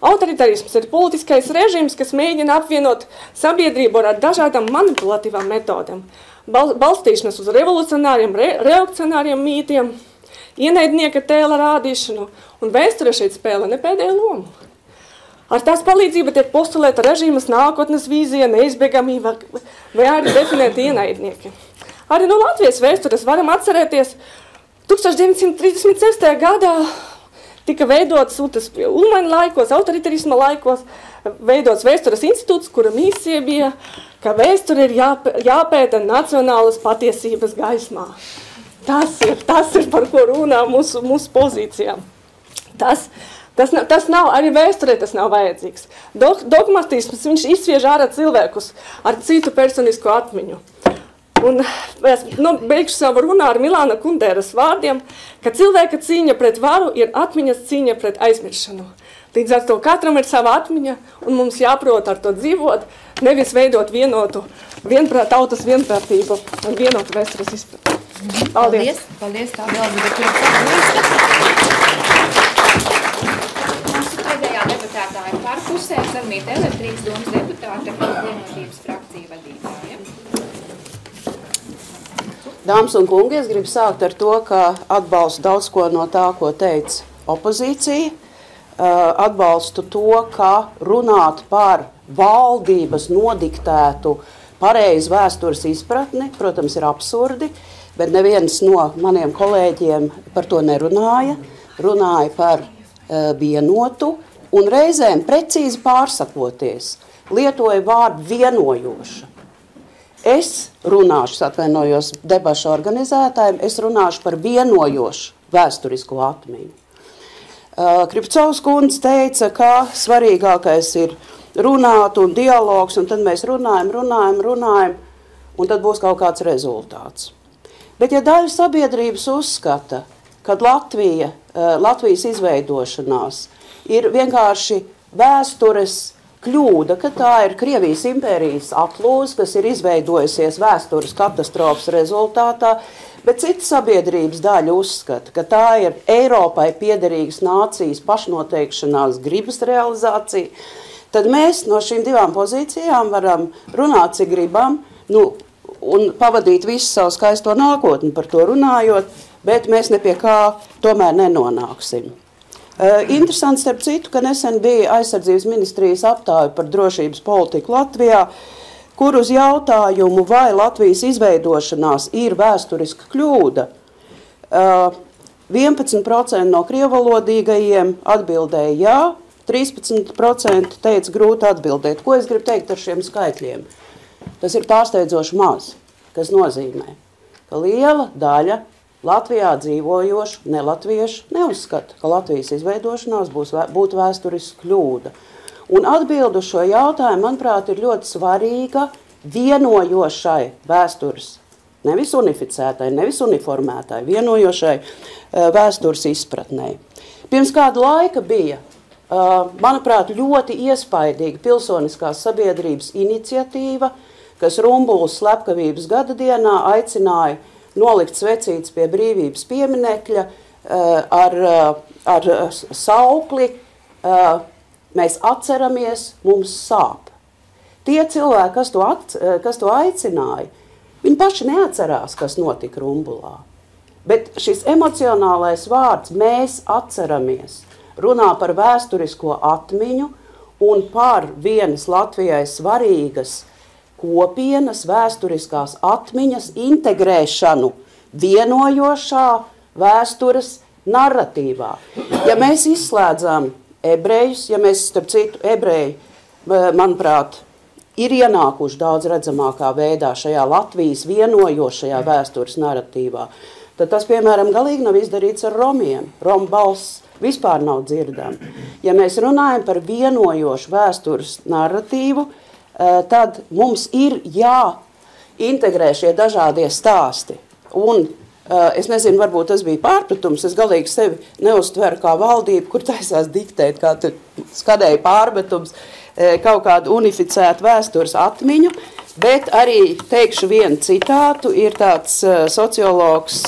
S6: Autoritarisms ir politiskais režīms, kas mēģina apvienot sabiedrību ar dažādām manipulatīvām metodēm, balstīšanas uz revolucionāriem, reakcionāriem mītiem, ienaidnieka tēla rādīšanu, un vēsture šeit spēlē ne pēdējo lomu. Ar tās palīdzību tiek postulēta režīmas nākotnes vīzija, neizbēgamība vai arī definēti ienaidnieki. Arī no Latvijas vēstures varam atcerēties, 1936. gadā tika veidots Ulmaņa laikos, autoritarisma laikos, veidots vēstures institūts, kura misija bija, ka vēsture ir jāpēta nacionālas patiesības gaismā. Tas ir par ko runā mūsu pozīcijām. Tas nav, arī vēsturē tas nav vajadzīgs. Dogmatisms, viņš izsviež ārā cilvēkus ar citu personisko atmiņu. Un es beigšu savu runā ar Milāna Kunderas vārdiem, ka cilvēka cīņa pret varu ir atmiņas cīņa pret aizmiršanu. Līdz ar to katram ir sava atmiņa, un mums jāprot ar to dzīvot, nevis veidot vienotu tautas vienprātību un vienotu vēstures izpratni. Paldies!
S2: Paldies, tā vēl bija pirms. Mūsu pēdējā debatētāja par pusē Sarmīta Elektrības domas deputāte, Vienotības frakcija vadītāja.
S7: Dāmas un kungi, es gribu sākt ar to, ka atbalstu daudz ko no tā, ko teica opozīcija. Atbalstu to, ka runāt par valdības nodiktētu pareizu vēstures izpratni, protams, ir absurdi, bet neviens no maniem kolēģiem par to nerunāja. Runāja par vienotu un reizēm precīzi pārsakoties, lietoja vārdu vienojoša. Es runāšu, atvainojos debašu organizētājiem, es runāšu par vienojošu vēsturisko atmiņu. Kripcovs kundze teica, ka svarīgākais ir runāt un dialogs, un tad mēs runājam, un tad būs kaut kāds rezultāts. Bet ja daļa sabiedrības uzskata, ka Latvijas izveidošanās ir vienkārši vēstures kļūda, ka tā ir Krievijas impērijas atlūze, kas ir izveidojusies vēstures katastrofas rezultātā, bet cita sabiedrības daļa uzskata, ka tā ir Eiropai piederīgas nācijas pašnoteikšanās gribas realizācija, tad mēs no šīm divām pozīcijām varam runāt, cik gribam, un pavadīt visu savu skaisto nākotni par to runājot, bet mēs ne pie kā tomēr nenonāksim. Interesanti, starp citu, ka nesen bija aizsardzības ministrijas aptāja par drošības politiku Latvijā, kur uz jautājumu, vai Latvijas izveidošanās ir vēsturiska kļūda, 11% no krievalodīgajiem atbildēja jā, 13% teica grūti atbildēt. Ko es gribu teikt ar šiem skaitļiem? Tas ir pārsteidzoši maz, kas nozīmē, ka liela daļa Latvijā dzīvojošu nelatviešu neuzskata, ka Latvijas izveidošanās būtu vēsturiska kļūda. Un atbildu šo jautājumu, manuprāt, ir ļoti svarīga vienojošai vēstures, nevis unificētai, nevis uniformētai, vienojošai vēstures izpratnei. Pirms kādu laika bija, manuprāt, ļoti iespaidīga pilsoniskās sabiedrības iniciatīva, kas Rumbulas slepkavības gada dienā aicināja nolikt svecītes pie brīvības pieminekļa ar saukli mēs atceramies, mums sāp. Tie cilvēki, kas to aicināja, viņi paši neatcerās, kas notika Rumbulā. Bet šis emocionālais vārds mēs atceramies runā par vēsturisko atmiņu un par vienas Latvijai svarīgas kopienas vēsturiskās atmiņas integrēšanu vienojošā vēstures narratīvā. Ja mēs izslēdzam ebrejus, ja mēs, starp citu, ebreji, manuprāt, ir ienākuši daudz redzamākā veidā šajā Latvijas vienojošajā vēstures narratīvā, tad tas, piemēram, galīgi nav izdarīts ar romiem. Romu balss vispār nav dzirdama. Ja mēs runājam par vienojošu vēstures narratīvu, tad mums ir jāintegrē šie dažādie stāsti. Un es nezinu, varbūt tas bija pārpratums, es galīgi sevi neuztveru kā valdību, kur taisās diktēt, kā tur skanēja pārmetums, kaut kādu unificētu vēstures atmiņu, bet arī teikšu vienu citātu, ir tāds sociologs,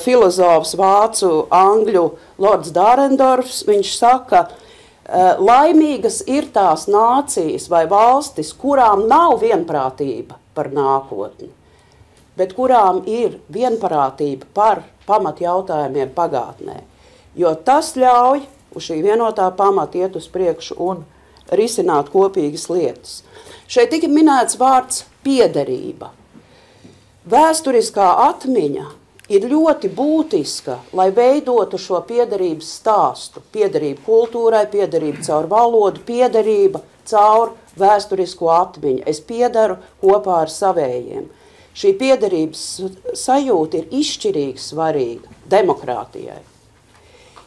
S7: filozofs, vācu, angļu Lords Dārendorfs, viņš saka, Laimīgas ir tās nācijas vai valstis, kurām nav vienprātība par nākotni, bet kurām ir vienprātība par pamatjautājumiem pagātnē. Jo tas ļauj uz šī vienotā pamata iet uz priekšu un risināt kopīgas lietas. Šeit tika minēts vārds piederība. Vēsturiskā atmiņa ir ļoti būtiska, lai veidotu šo piederības stāstu. Piederība kultūrai, piederība caur valodu, piederība caur vēsturisko atmiņu. Es piedaru kopā ar savējiem. Šī piederības sajūta ir izšķirīgi svarīga demokrātijai.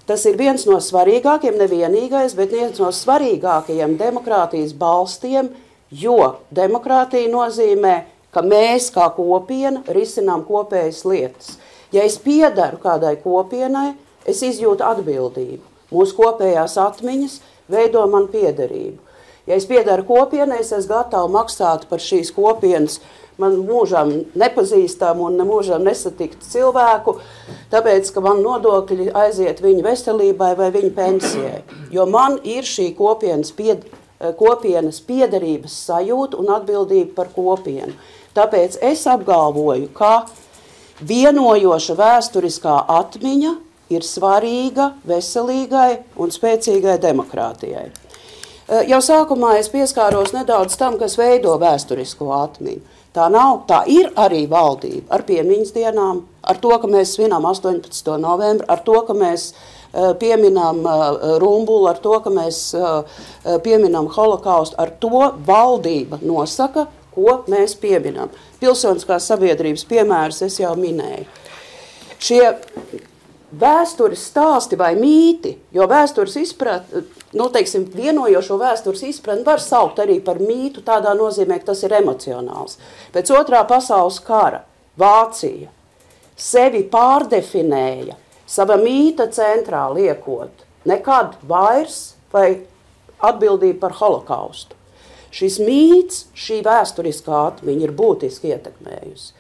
S7: Tas ir viens no svarīgākiem, nevienīgais, bet viens no svarīgākajiem demokrātijas balstiem, jo demokrātija nozīmē, ka mēs kā kopiena risinām kopējas lietas. Ja es piedaru kādai kopienai, es izjūtu atbildību. Mūsu kopējās atmiņas veido man piederību. Ja es piedaru kopienai, es esmu gatava maksāt par šīs kopienas man mūžām nepazīstamu un mūžām nesatikt cilvēku, tāpēc, ka man nodokļi aiziet viņa veselībai vai viņa pensijai. Jo man ir šī kopienas piederības sajūta un atbildība par kopienu. Tāpēc es apgalvoju, ka vienojoša vēsturiskā atmiņa ir svarīga veselīgai un spēcīgai demokrātijai. Jau sākumā es pieskāros nedaudz tam, kas veido vēsturisko atmiņu. Tā ir arī valdība ar piemiņas dienām, ar to, ka mēs svinām 18. novembru, ar to, ka mēs pieminām Rumbulu, ar to, ka mēs pieminām holokaustu, ar to valdība nosaka, ko mēs pieminam. Pilsoniskās sabiedrības piemērus es jau minēju. Šie vēstures stāsti vai mīti, jo vēstures izpratne, vienojošo vēstures izpratni var saukt arī par mītu, tādā nozīmē, ka tas ir emocionāls. Pēc Otrā pasaules kara Vācija sevi pārdefinēja, sava mīta centrā liekot nekad vairs vai atbildību par holokaustu. Šis mīts, šī vēsturiskā atmiņa ir būtiski ietekmējusi.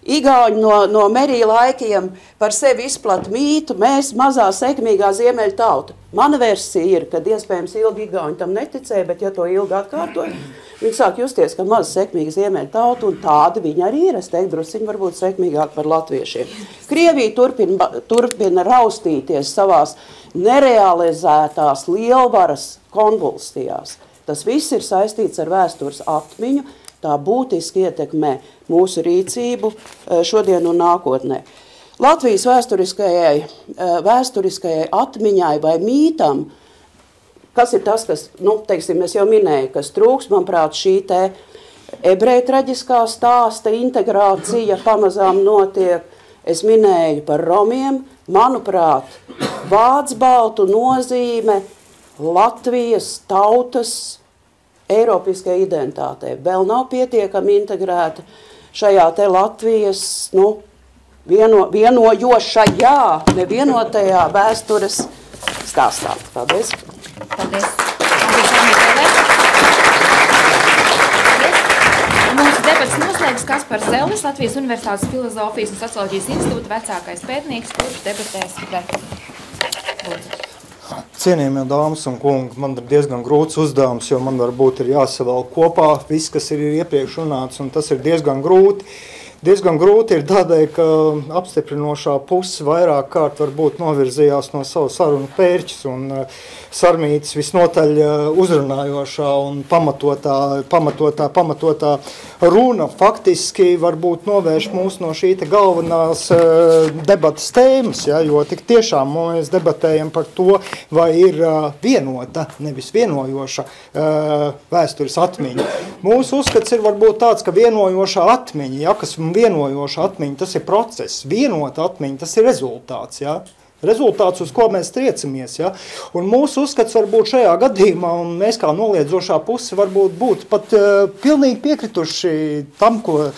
S7: Igauņi no Merija laikiem par sevi izplata mītu, mēs mazā sekmīgā ziemeļu tauta. Mana versija ir, kad iespējams ilgi igauņi tam neticēja, bet ja to ilgi atkārtoja, viņi sāk justies, ka maza sekmīga ziemeļu tauta, un tādi viņi arī ir, es teiktu, drusciņi varbūt sekmīgāk par latviešiem. Krievija turpina raustīties savās nerealizētās lielvaras konvulsijās. Tas viss ir saistīts ar vēstures atmiņu, tā būtiski ietekmē mūsu rīcību šodien un nākotnē. Latvijas vēsturiskajai atmiņai vai mītam, kas ir tas, kas, es jau minēju, kas trūks, manuprāt, šī te ebreju traģiskā stāsta integrācija pamazām notiek. Es minēju par romiem, manuprāt, vācbaltu nozīme Latvijas tautas eiropiskai identitātei vēl nav pietiekami integrēta šajā te Latvijas, vienojošajā, nevienotajā vēstures stāstā. Paldies!
S2: Paldies! Mūsu debats noslēgs Kaspars Zellis, Latvijas Universitātes Filozofijas un socioloģijas institūta vecākais pētnieks, kurš debatēs pret.
S8: Cienījamie dāmas un kungi, man ir diezgan grūts uzdevums, jo man varbūt ir jāsavēl kopā viss, kas ir iepriekš runāts, un tas ir diezgan grūti. Diezgan grūti ir tādēļ, ka apstiprinošā puse vairāk kārt varbūt novirzījās no savu sarunu pērķis, un Sarmītis visnotaļ uzrunājošā un pamatotā runa faktiski varbūt novērš mūs no šī galvenās debatas tēmas, ja, jo tik tiešām mēs debatējam par to, vai ir vienota, nevis vienojoša vēstures atmiņa. Mūsu uzskats ir varbūt tāds, ka vienojošā atmiņa, ja, kas vienojoša atmiņa, tas ir process, vienota atmiņa, tas ir rezultāts, ja. Rezultāts, uz ko mēs triecamies, ja? Un mūsu uzskats varbūt šajā gadījumā, un mēs kā noliedzošā puse varbūt būtu pat pilnīgi piekrituši tam, ko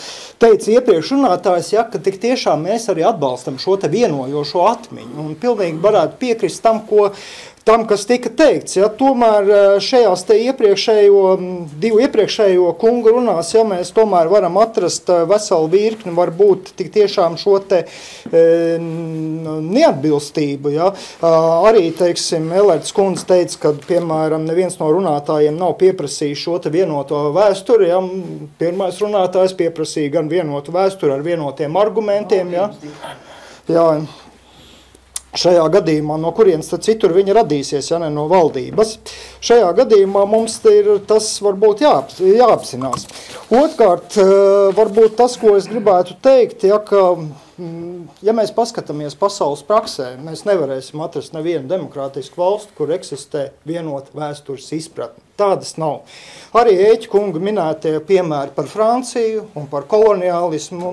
S8: teica iepriekš runātājs, ja, ka tik tiešām mēs arī atbalstam šo te vienojošo atmiņu, un pilnīgi varētu piekrist tam, ko tam, kas tika teikts, ja, tomēr šajās te divu iepriekšējo kungu runās, ja mēs tomēr varam atrast veselu virkni, varbūt tik tiešām šo te neatbilstību, ja. Arī, teiksim, Elerts kundze teica, ka, piemēram, neviens no runātājiem nav pieprasījis šo te vienoto vēsturi, ja. Pirmais runātājs pieprasīja gan vienotu vēsturi ar vienotiem argumentiem, ja. Jā. Šajā gadījumā, no kurienes tad citur viņa radīsies, ja ne no valdības. Šajā gadījumā mums ir tas varbūt jāapzinās. Otrkārt, varbūt tas, ko es gribētu teikt, ja, ka, ja mēs paskatāmies pasaules praksē, mēs nevarēsim atrast nevienu demokrātisku valstu, kur eksistē vienota vēstures izpratne. Tādas nav. Arī Ēķa kunga minētie piemēri par Franciju un par koloniālismu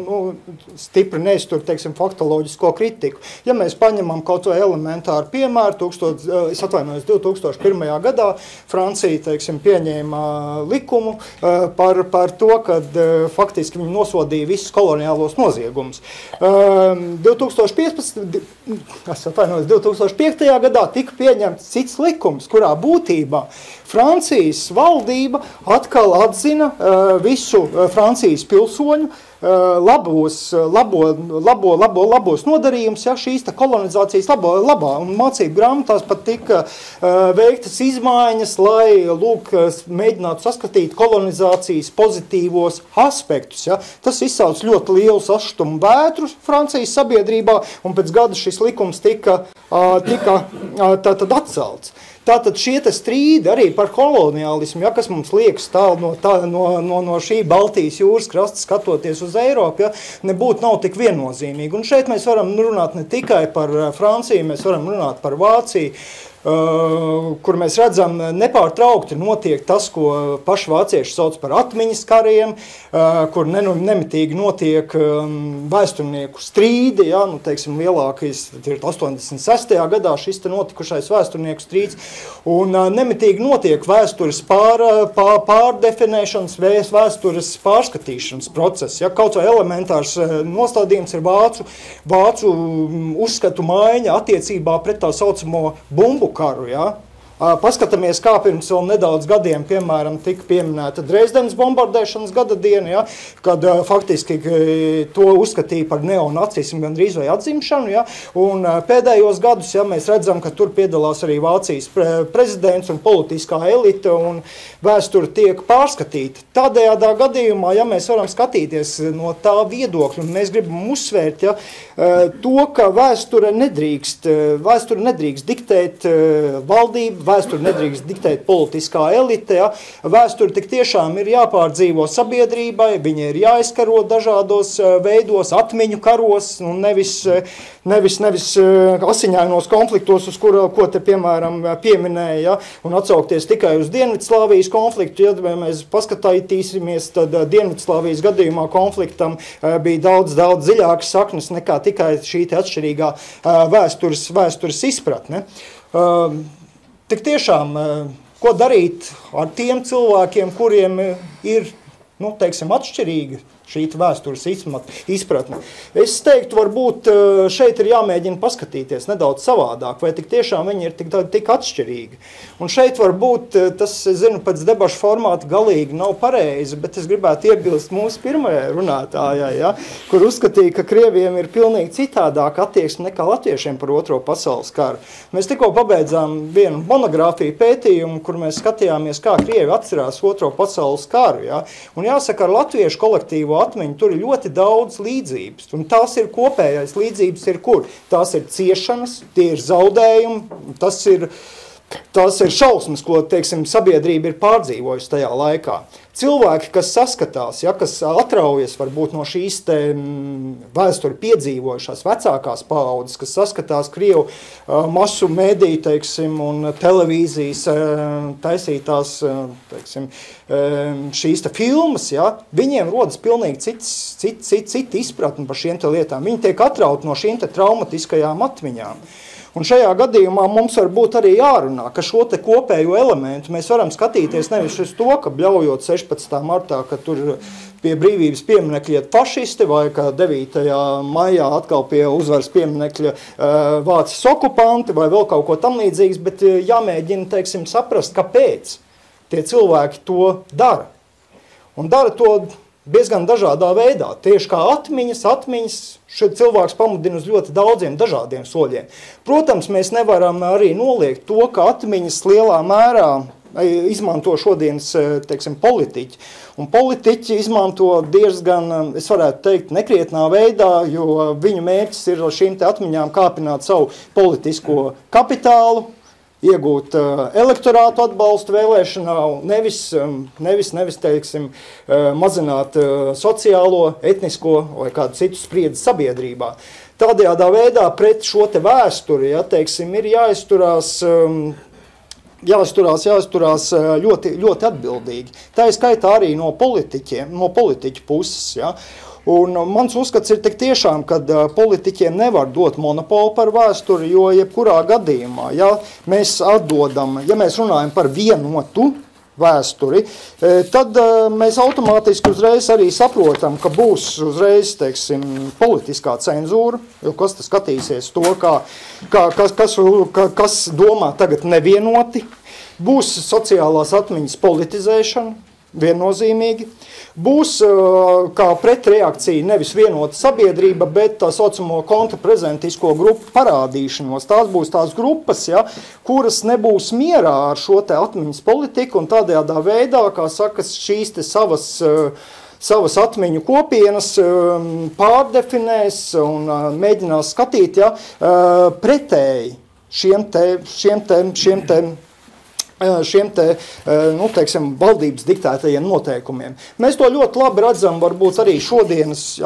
S8: stipri neiztur, teiksim, faktoloģisko kritiku. Ja mēs paņemam kaut vai elementāru piemēru, 2001. gadā Francija, teiksim, pieņēma likumu par to, kad faktiski viņi nosodīja visus koloniālos noziegumus. 2005. gadā tika pieņemts cits likums, kurā būtībā Francijas valdība atkal atzina visu Francijas pilsoņu labos nodarījumus, ja, šīs kolonizācijas labā. Un mācību grāmatās pat tika veiktas izmaiņas, lai lūk, mēģinātu saskatīt kolonizācijas pozitīvos aspektus. Ja. Tas izsauc ļoti lielu sašutumu vētru Francijas sabiedrībā, un pēc gada šis likums tika tātad atcelts. Tātad šie strīdi arī par koloniālismu, ja, kas mums liekas tālu no šī Baltijas jūras krasta skatoties uz Eiropu, ja, nebūtu nav tik viennozīmīgi. Un šeit mēs varam runāt ne tikai par Franciju, mēs varam runāt par Vāciju, kur mēs redzam nepārtraukti notiek tas, ko paši vācieši sauc par atmiņas kariem, kur nemitīgi notiek vēsturnieku strīdi, ja, teiksim, lielākais ir 86. gadā šis notikušais vēsturnieku strīds, un nemitīgi notiek vēstures pārdefinēšanas, vēstures pārskatīšanas process, ja, kaut vai elementārs nostādījums ir vācu uzskatu maiņa attiecībā pret tā saucamo bumbu karu, ja. Paskatāmies, kā pirms vēl nedaudz gadiem, piemēram, tika pieminēta Dresdenes bombardēšanas gada diena, ja, kad faktiski to uzskatīja par neonacismu gandrīz vai atzimšanu, ja, un pēdējos gadus, ja, mēs redzam, ka tur piedalās arī Vācijas prezidents un politiskā elite, un vēsture tiek pārskatīta. Tādējādā gadījumā, ja mēs varam skatīties no tā viedokļa, un mēs gribam uzsvērt, ja, to, ka vēsture nedrīkst diktēt valdību, vēsturi nedrīkst diktēt politiskā elite, ja. Vēsturi tik tiešām ir jāpārdzīvo sabiedrībai, viņi ir jāizkaro dažādos veidos, atmiņu karos, un nevis asiņainos konfliktos, uz ko te, piemēram, pieminēja, ja, un atsaukties tikai uz Dienvidslāvijas konfliktu. Ja mēs paskatīsimies, tad Dienvidslāvijas gadījumā konfliktam bija daudz dziļākas saknes nekā tikai šī atšķirīgā vēstures izpratne. Tik tiešām, ko darīt ar tiem cilvēkiem, kuriem ir, teiksim, atšķirīga šī vēstures izpratne. Es teiktu, varbūt šeit ir jāmēģina paskatīties nedaudz savādāk, vai tik tiešām viņi ir tik atšķirīgi. Un šeit varbūt tas, es zinu, pēc debašu formāta galīgi nav pareizi, bet es gribētu iebilst mūsu pirmajai runātājai, ja, kur uzskatīja, ka krieviem ir pilnīgi citādāk attieksme nekā latviešiem par Otro pasaules karu. Mēs tikko pabeidzām vienu monogrāfiju pētījumu, kur mēs skatījāmies, kā krievi atcerās Otro pasaules karu. Ja. Un jāsaka, ar latviešu kolektīvo atmiņu tur ir ļoti daudz līdzības. Un tās ir kopējais līdzības ir kur? Tās ir ciešanas, tie ir zaudējumi, tās ir šausmas, ko, teiksim, sabiedrība ir pārdzīvojusi tajā laikā. Cilvēki, kas saskatās, ja, kas atraujas varbūt no šīs vēsturi piedzīvojušās vecākās paaudzes, kas saskatās Krievu masu mediju, teiksim, un televīzijas taisītās, teiksim, šīs filmas, ja, viņiem rodas pilnīgi cita izpratne par šiem lietām. Viņi tiek atrauti no šīm traumatiskajām atmiņām. Un šajā gadījumā mums var būt arī jārunā, ka šo te kopējo elementu mēs varam skatīties nevis uz to, ka bļaujot 16. martā, ka tur pie brīvības pieminekļa iet fašisti, vai ka 9. maijā atkal pie uzvaras pieminekļa vācis okupanti, vai vēl kaut ko tam līdzīgs, bet jāmēģina, teiksim, saprast, kāpēc tie cilvēki to dara. Un dara to diezgan dažādā veidā. Tieši kā atmiņas šeit cilvēks pamudina uz ļoti daudziem dažādiem soļiem. Protams, mēs nevaram arī noliegt to, ka atmiņas lielā mērā izmanto šodienas, teiksim, politiķi. Un politiķi izmanto diezgan, es varētu teikt, nekrietnā veidā, jo viņu mērķis ir šīm te atmiņām kāpināt savu politisko kapitālu, iegūt elektorātu atbalstu vēlēšanā, nevis teiksim, mazināt sociālo, etnisko vai kādu citu spriedzi sabiedrībā. Tādējādā veidā pret šo te vēsturi, ja, teiksim, ir jāizturās ļoti, ļoti atbildīgi. Tā ir skaitā arī no politiķu puses, ja. Un mans uzskats ir tik tiešām, ka politiķiem nevar dot monopolu par vēsturi, jo jebkurā gadījumā, ja mēs runājam par vienotu vēsturi, tad mēs automātiski uzreiz arī saprotam, ka būs uzreiz, teiksim, politiskā cenzūra, jo kas tas skatīsies to, kas domā tagad nevienoti, būs sociālās atmiņas politizēšana, viennozīmīgi. Būs kā pretreakcija nevis vienota sabiedrība, bet tā saucamo kontraprezentisko grupu parādīšanos. Tās būs tās grupas, ja, kuras nebūs mierā ar šo te atmiņas politiku un tādējādā veidā, kā saka, šīs te savas atmiņu kopienas pārdefinēs un mēģinās skatīt, ja, pretēji šiem te, nu, teiksim, valdības diktētajiem noteikumiem. Mēs to ļoti labi redzam, varbūt arī šodienas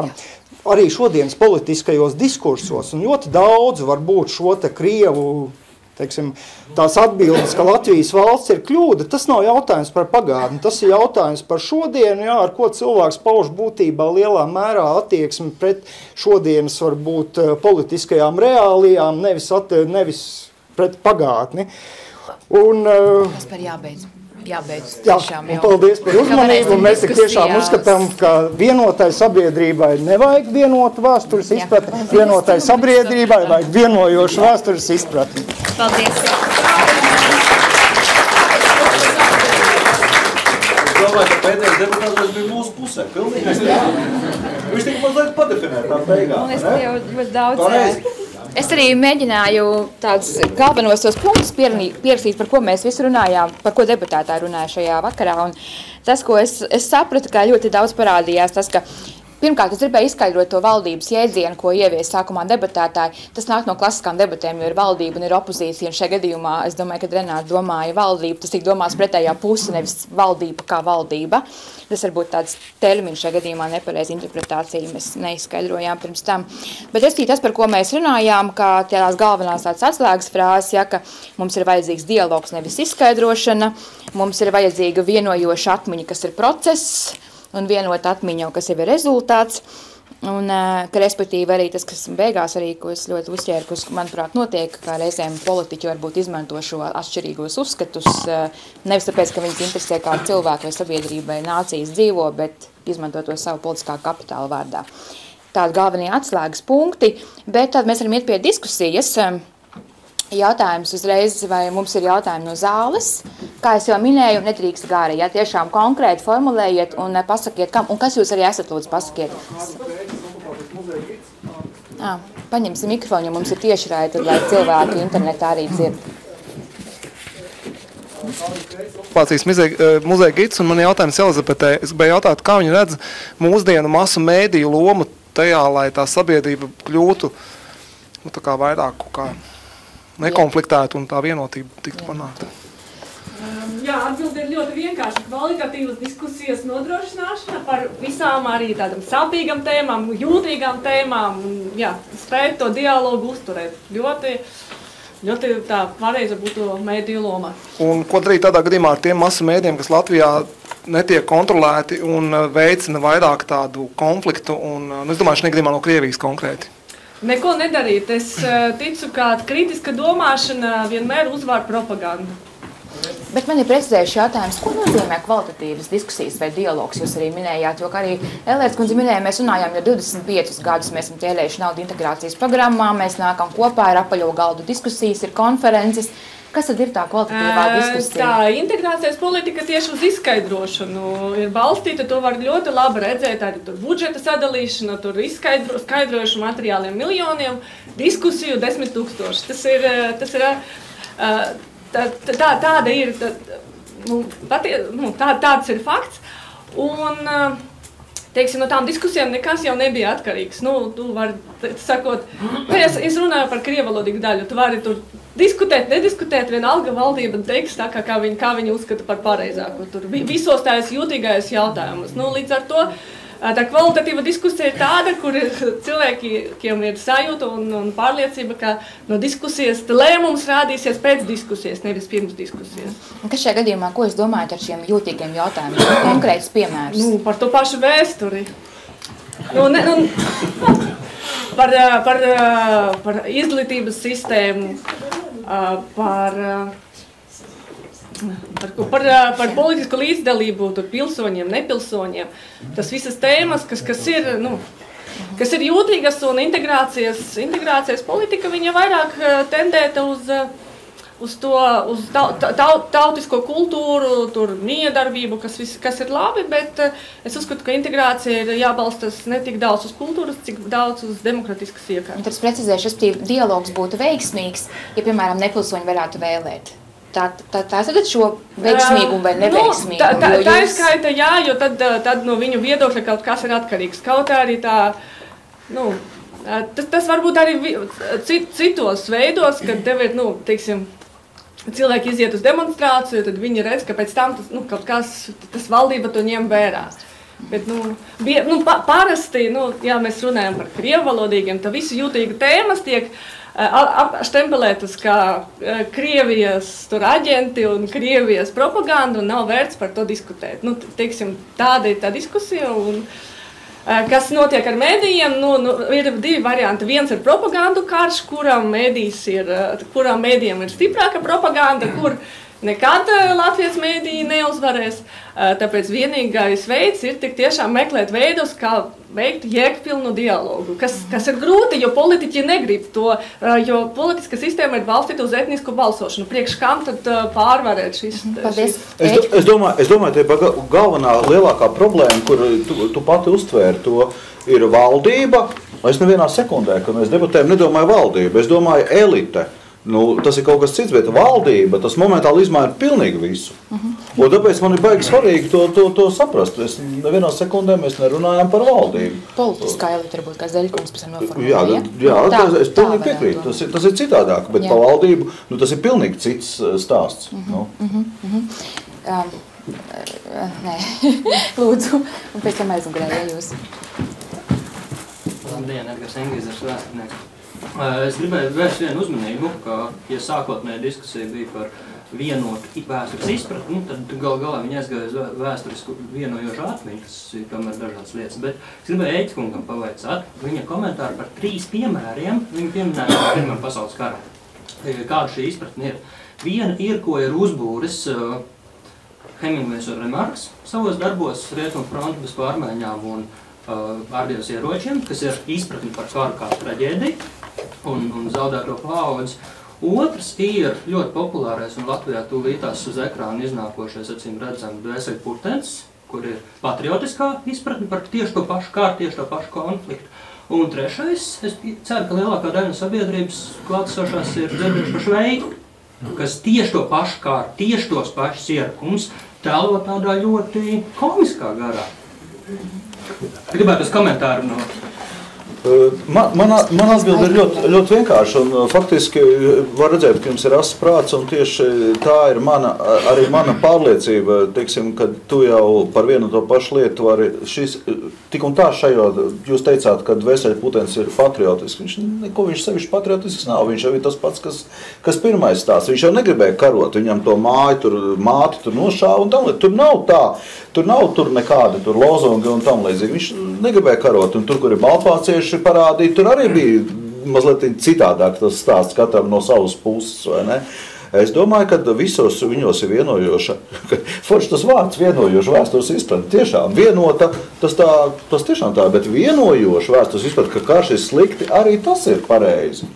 S8: politiskajos diskursos, un ļoti daudz varbūt šo te Krievu, teiksim, tās atbildes, ka Latvijas valsts ir kļūda, tas nav jautājums par pagātni, tas ir jautājums par šodienu, jā, ar ko cilvēks pauž būtībā lielā mērā attieksmi pret šodienas, varbūt, politiskajām reālijām, nevis pret pagātni.
S2: Tas par jābeidz.
S8: Tiešām, un paldies par uzmanību. Mēs tik tiešām uzskatām, ka vienotai sabiedrībai nevajag vienotu vēstures izpratni, vienotai sabiedrībai vajag vienojošu vēstures izpratni.
S2: Paldies.
S5: Es domāju, ka pēdējais deputāts bija mūsu pusē. Pilnīgi. Viņš tik mazliet padefinē tā beigā.
S2: Es te jau ļoti daudz... Es arī mēģināju tādus galvenos tos punktus pierakstīt, par ko mēs visi runājām, par ko debatētāji runāja šajā vakarā. Un tas, ko es sapratu, ka ļoti daudz parādījās, tas, ka pirmkārt, es gribēju izskaidrot to valdības jēdzienu, ko ievies sākumā debatētāji. Tas nāk no klasiskām debatēm, jo ir valdība un ir opozīcija. Un šajā gadījumā, es domāju, ka Renāta domāja valdību, tas tika domāts pretējā puse, nevis valdība kā valdība. Tas varbūt tāds termiņš šajā gadījumā nepareiz interpretācija, mēs neizskaidrojām pirms tam. Bet es tas, par ko mēs runājām, kā tās galvenās tādas atslēgas frāzes, ja, ka mums ir vajadzīgs dialogs, nevis izskaidrošana, mums ir vajadzīga vienojoša atmiņa, kas ir process, un vienota atmiņa, kas jau ir rezultāts, un, ka respektīvi arī tas, kas beigās arī, ko es ļoti uzķēru, kas, manuprāt, notiek, kā reizēm politiķi varbūt izmanto šo atšķirīgos uzskatus, nevis tāpēc, ka viņas interesē kā cilvēku vai sabiedrībai nācijas dzīvo, bet izmanto to savu politiskā kapitāla vārdā. Tādi galvenie atslēgas punkti, bet tad mēs varam iet pie diskusijas. Jautājums uzreiz, vai mums ir jautājumi no zāles. Kā es jau minēju, nedrīkst gāri, ja tiešām konkrēti formulējiet un pasakiet, kam, un kas jūs arī esat, lūdzu, pasakiet. Paņemsim mikrofonu, jo mums ir tiešraidi, lai cilvēki internetā arī dzird.
S9: Okupācijas muzeja gids, un man jautājums Elizabetē, es gribēju jautāt, kā viņi redz mūsdienu masu mēdīju lomu tajā, lai tā sabiedrība kļūtu, nu, tā kā vairāk kā nekonfliktētu un tā vienotība tiktu panākta.
S6: Jā, atbildi ir ļoti vienkārši. Kvalitatīvas diskusijas nodrošināšana par visām arī tādam sāpīgam tēmām, jūtīgām tēmām, jā, spēt to dialogu uzturēt. Ļoti tā pareiza būtu mēdīju loma.
S9: Un ko darīt tādā gadījumā ar tiem masu mēdījiem, kas Latvijā netiek kontrolēti un veicina vairāk tādu konfliktu, un es domāju, šajā gadījumā no Krievijas konkrēti?
S6: neko nedarīt. Es ticu, ka kritiska domāšana vienmēr uzvar propagandu.
S2: Bet man ir precizējuši jautājums, ko nozīmē kvalitatīvas diskusijas vai dialogs, jūs arī minējāt, jo, kā arī Elērs kundze minēja, mēs runājām jau 25 gadus, mēs esam tēlējuši naudu integrācijas programmā, mēs nākam kopā, ir apaļo galdu diskusijas, ir konferences. Kas tad ir tā kvalitatīvā diskusija?
S6: Tā integrācijas politika tieši uz izskaidrošanu ir balstīta, to var ļoti labi redzēt, arī tur budžeta sadalīšana, tur izskaidrojuši materiāliem miljoniem, diskusiju 10 000. Tas ir tāda ir, tāds ir fakts, un, teiksim, no tām diskusijām nekas jau nebija atkarīgs. Tu vari, sakot, es runāju par krievalodīgu daļu, tu vari tur diskutēt, nediskutēt, vienalga valdība teiks tā, kā viņi uzskata par pareizāko. Tur visos tās jūtīgais jautājumus. Līdz ar to tā kvalitatīva diskusija ir tāda, kur cilvēkiem ir sajūta un pārliecība, ka no diskusijas lēmums rādīsies pēc diskusijas, nevis pirms diskusijas.
S2: Kas šajā gadījumā, ko jūs domājat ar šiem jūtīgiem jautājumiem? Konkrēts piemērs.
S6: Par to pašu vēsturi. Par izglītības sistēmu, par politisku līdzdalību, pilsoņiem, nepilsoņiem. Tas visas tēmas, kas ir jūtīgas un integrācijas politika, viņa vairāk tendēta uz tautisko kultūru, tur miedarbību, kas ir labi, bet es uzskatu, ka integrācija ir jābalstas ne tik daudz uz kultūras, cik daudz uz demokratiskas iekārtas.
S2: Tad es precizēšu, respektīvi, dialogs būtu veiksmīgs, ja, piemēram, nepilsoņi varētu vēlēt. Tā sadat šo veiksmīgu vai neveiksmīgu?
S6: Tā ir skaita, jā, jo tad no viņu viedokļa kaut kas ir atkarīgs. Kaut arī tā, tas varbūt arī citos veidos, kad tev ir, teiksim, cilvēki iziet uz demonstrāciju, tad viņi redz, ka pēc tam kaut kas, tas valdība to ņem vērā. Bet, parasti, ja mēs runājam par krievalodīgiem, tad visi jūtīgi tēmas tiek štempelētas kā Krievijas aģenti un Krievijas propaganda, un nav vērts par to diskutēt. Teiksim, tāda ir tā diskusija, un kas notiek ar mēdījiem, ir divi varianti. Viens ir propagandu karš, kurām mēdījiem ir stiprāka propaganda, kur nekad Latvijas mēdīji neuzvarēs. Tāpēc vienīgais veids ir tik tiešām meklēt veidus, kā veikt jēgpilnu dialogu, kas ir grūti, jo politiķi negrib to, jo politiska sistēma ir balstīta uz etnisku balsošanu. Priekš kam tad pārvarēt šis?
S5: Es domāju, te galvenā lielākā problēma, kur tu pati uztvēri to, ir valdība. Es nevienā sekundē, kad mēs debatējam, nedomāju valdību, es domāju elite. Tas ir kaut kas cits, bet valdība, tas momentāli izmaina pilnīgi visu. Un tāpēc man ir baigi svarīgi to saprast. Nevienā sekundē mēs nerunājam par valdību.
S2: Politiskā elite varbūt, kā Zeļkungs pēc tam noformulēja.
S5: Jā, es pilnīgi piekrītu. Tas ir citādāk, bet par valdību tas ir pilnīgi cits stāsts.
S2: Nē, lūdzu, un pēc tam aizmugurēja jūs.
S10: Labdien, Edgars Engīzers, vēsturnieks. Es gribēju vērst vienu uzmanību, ka, ja sākotnēji diskusija bija par vienotu vēstures izpratni, tad galā viņi aizgāja uz vēsturisku vienojošu atmiņu, kas ir tomēr dažādas lietas. Bet es gribēju Eķkungam pavaicāt, viņa komentāru par 3 piemēriem, viņa pieminēja par Pirmā pasaules karu. Kāda šī izpratne ir? Viena ir, ko ir uzbūris Hemingvejs un Remarks savos darbos Rietumu fronti bez pārmaiņām un ārdienas ieročiem, kas ir izpratni par karu kā traģēdiju un zaudēto paudzi. Otrs ir ļoti populārais un Latvijā tūlītās uz ekrāna iznākošais, acīm redzam, Dvēseli Purtens, kur ir patriotiskā izpratne par tieši to pašu kāru, tieši to pašu konfliktu. Un trešais, es ceru, ka lielākā daļa sabiedrības klātesošās ir dzirdējuši par Šveiku, kas tieši to pašu kāru, tieši tos pašus ierakums tēlo tādā ļoti komiskā garā. Gribētu uz komentāru no...
S5: Man atbilde ir ļoti vienkārši, un faktiski var redzēt, ka jums ir asas prāts, un tieši tā ir arī mana pārliecība, teiksim, ka tu jau par vienu to pašu lietu vari tik un tā šajā, jūs teicāt, ka Dvēseli Purtens ir patriotisks, viņš sevišķi patriotisks nav, viņš jau ir tas pats, kas pirmais stāsts, viņš jau negribēja karot, viņam to māti tur nošāva un tam līdz, tur nav nekādi lozungi un tam līdzīgi, viņš negribēja karot, un tur, kur ir baltvācieši parādīti, tur arī bija mazliet citādāk tas stāsts katram no savas puses, vai ne? Es domāju, ka visos viņos ir vienojoša, forši tas vārds vienojoša vēstures izpratne, tiešām vienota, tas tiešām tā, bet vienojoša vēstures izpratne, ka karš ir slikti, arī tas ir pareizi.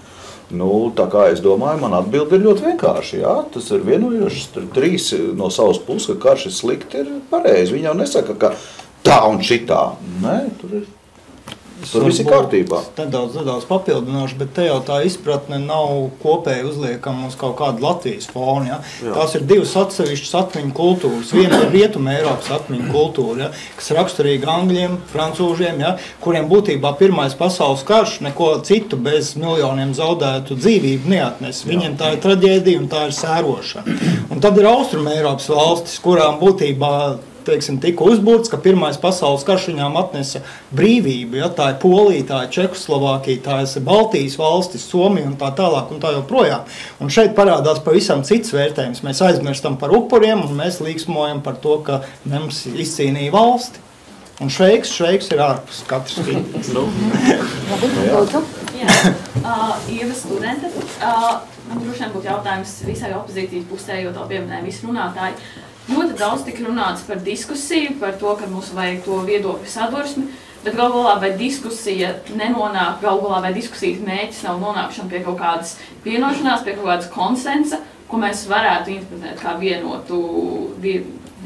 S5: Nu, tā kā es domāju, man atbildi ir ļoti vienkārši, jā, tas ir vienojošs, trīs no savas puses, ka karš ir slikti, ir pareizi. Viņi jau nesaka, ka tā un šitā, nē, tur viss ir kārtībā.
S8: Nedaudz papildināšu, bet te jau tā izpratne nav kopēji uzliekama uz kaut kādu Latvijas fonu. Ja? Tās ir divas atsevišķas atmiņu kultūras. Viena ir Rietuma Eiropas atmiņu kultūra, ja? Kas raksturīga angļiem, francūžiem, ja? Kuriem būtībā Pirmais pasaules karš neko citu bez miljoniem zaudētu dzīvību neatnes. Viņiem tā ir traģēdija un tā ir sērošana. Un tad ir Austruma Eiropas valstis, kurām būtībā tika uzbūrts, ka Pirmais pasaules karš viņām atnesa brīvību. Ja? Tā ir Polija, tā ir Čehoslovākija, tā ir Baltijas valstis, Somija un tā tālāk un tā joprojām. Un šeit parādās pavisam cits vērtējums. Mēs aizmirstam par upuriem un mēs līksmojam par to, ka mums izcīnīja valsti. Un šveiks ir ārpus katrs rītas.
S11: Ieva studente. Man droši vien būtu jautājums visai opozīcijas pusē, jo to pieminēja visi runātāji. Ļoti daudz tika runāts par diskusiju, par to, ka mums vajag to viedokļu sadursmi, bet galu galā vai diskusija nenonāk, galu galā vai diskusijas mērķis nav nonākšana pie kaut kādas vienošanās, pie kaut kādas konsensa, ko mēs varētu interpretēt kā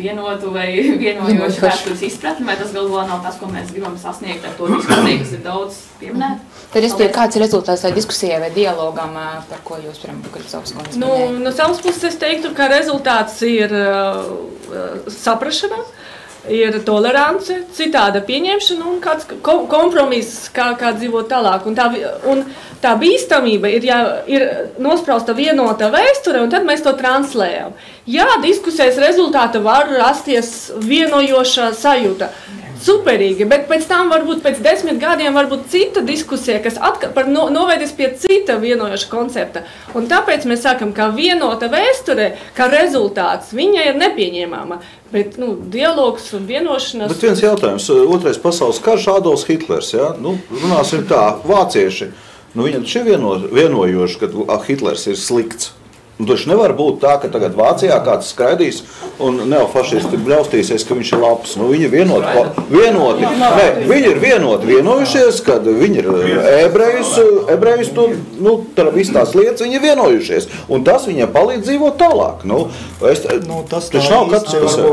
S11: vienotu vai vienojošu vēstures izpratni, vai tas galu galā nav tas, ko mēs gribam sasniegt ar to diskusiju, kas ir daudz pieminēt?
S2: Tad es pie kāds ir rezultāts vai diskusijai vai dialogam, par ko jūs, piemēram, Bukaļsovas kundze minēja?
S6: No savas puses es teiktu, ka rezultāts ir saprašana, ir tolerance, citāda pieņemšana un kāds kompromiss, kā dzīvot tālāk. Un tā bīstamība ir nosprausta vienota vēsture, un tad mēs to translējam. Jā, diskusijas rezultāta var rasties vienojoša sajūta. Superīgi, bet pēc tam varbūt pēc 10 gadiem varbūt cita diskusija, kas novedīs pie cita vienojoša koncepta. Un tāpēc mēs sakam, ka vienota vēsture, kā rezultāts, viņa ir nepieņēmama. Bet dialogs un vienošanās...
S5: Bet viens jautājums, Otrais pasaules karš, Adolfs Hitlers, ja? Runāsim tā, vācieši, viņi taču ir vienojoši, ka Hitlers ir slikts. Taču nevar būt tā, ka tagad Vācijā kāds skraidīs un neofašisti bļaustīsies, ka viņš ir labs. Viņi ir vienoti. Nē, viņi ir vienojušies, kad viņi ir ebrejus, viss tās lietas, viņi ir vienojušies. Un tas viņiem palīdz dzīvot tālāk.
S8: Tas nav katrs pusē.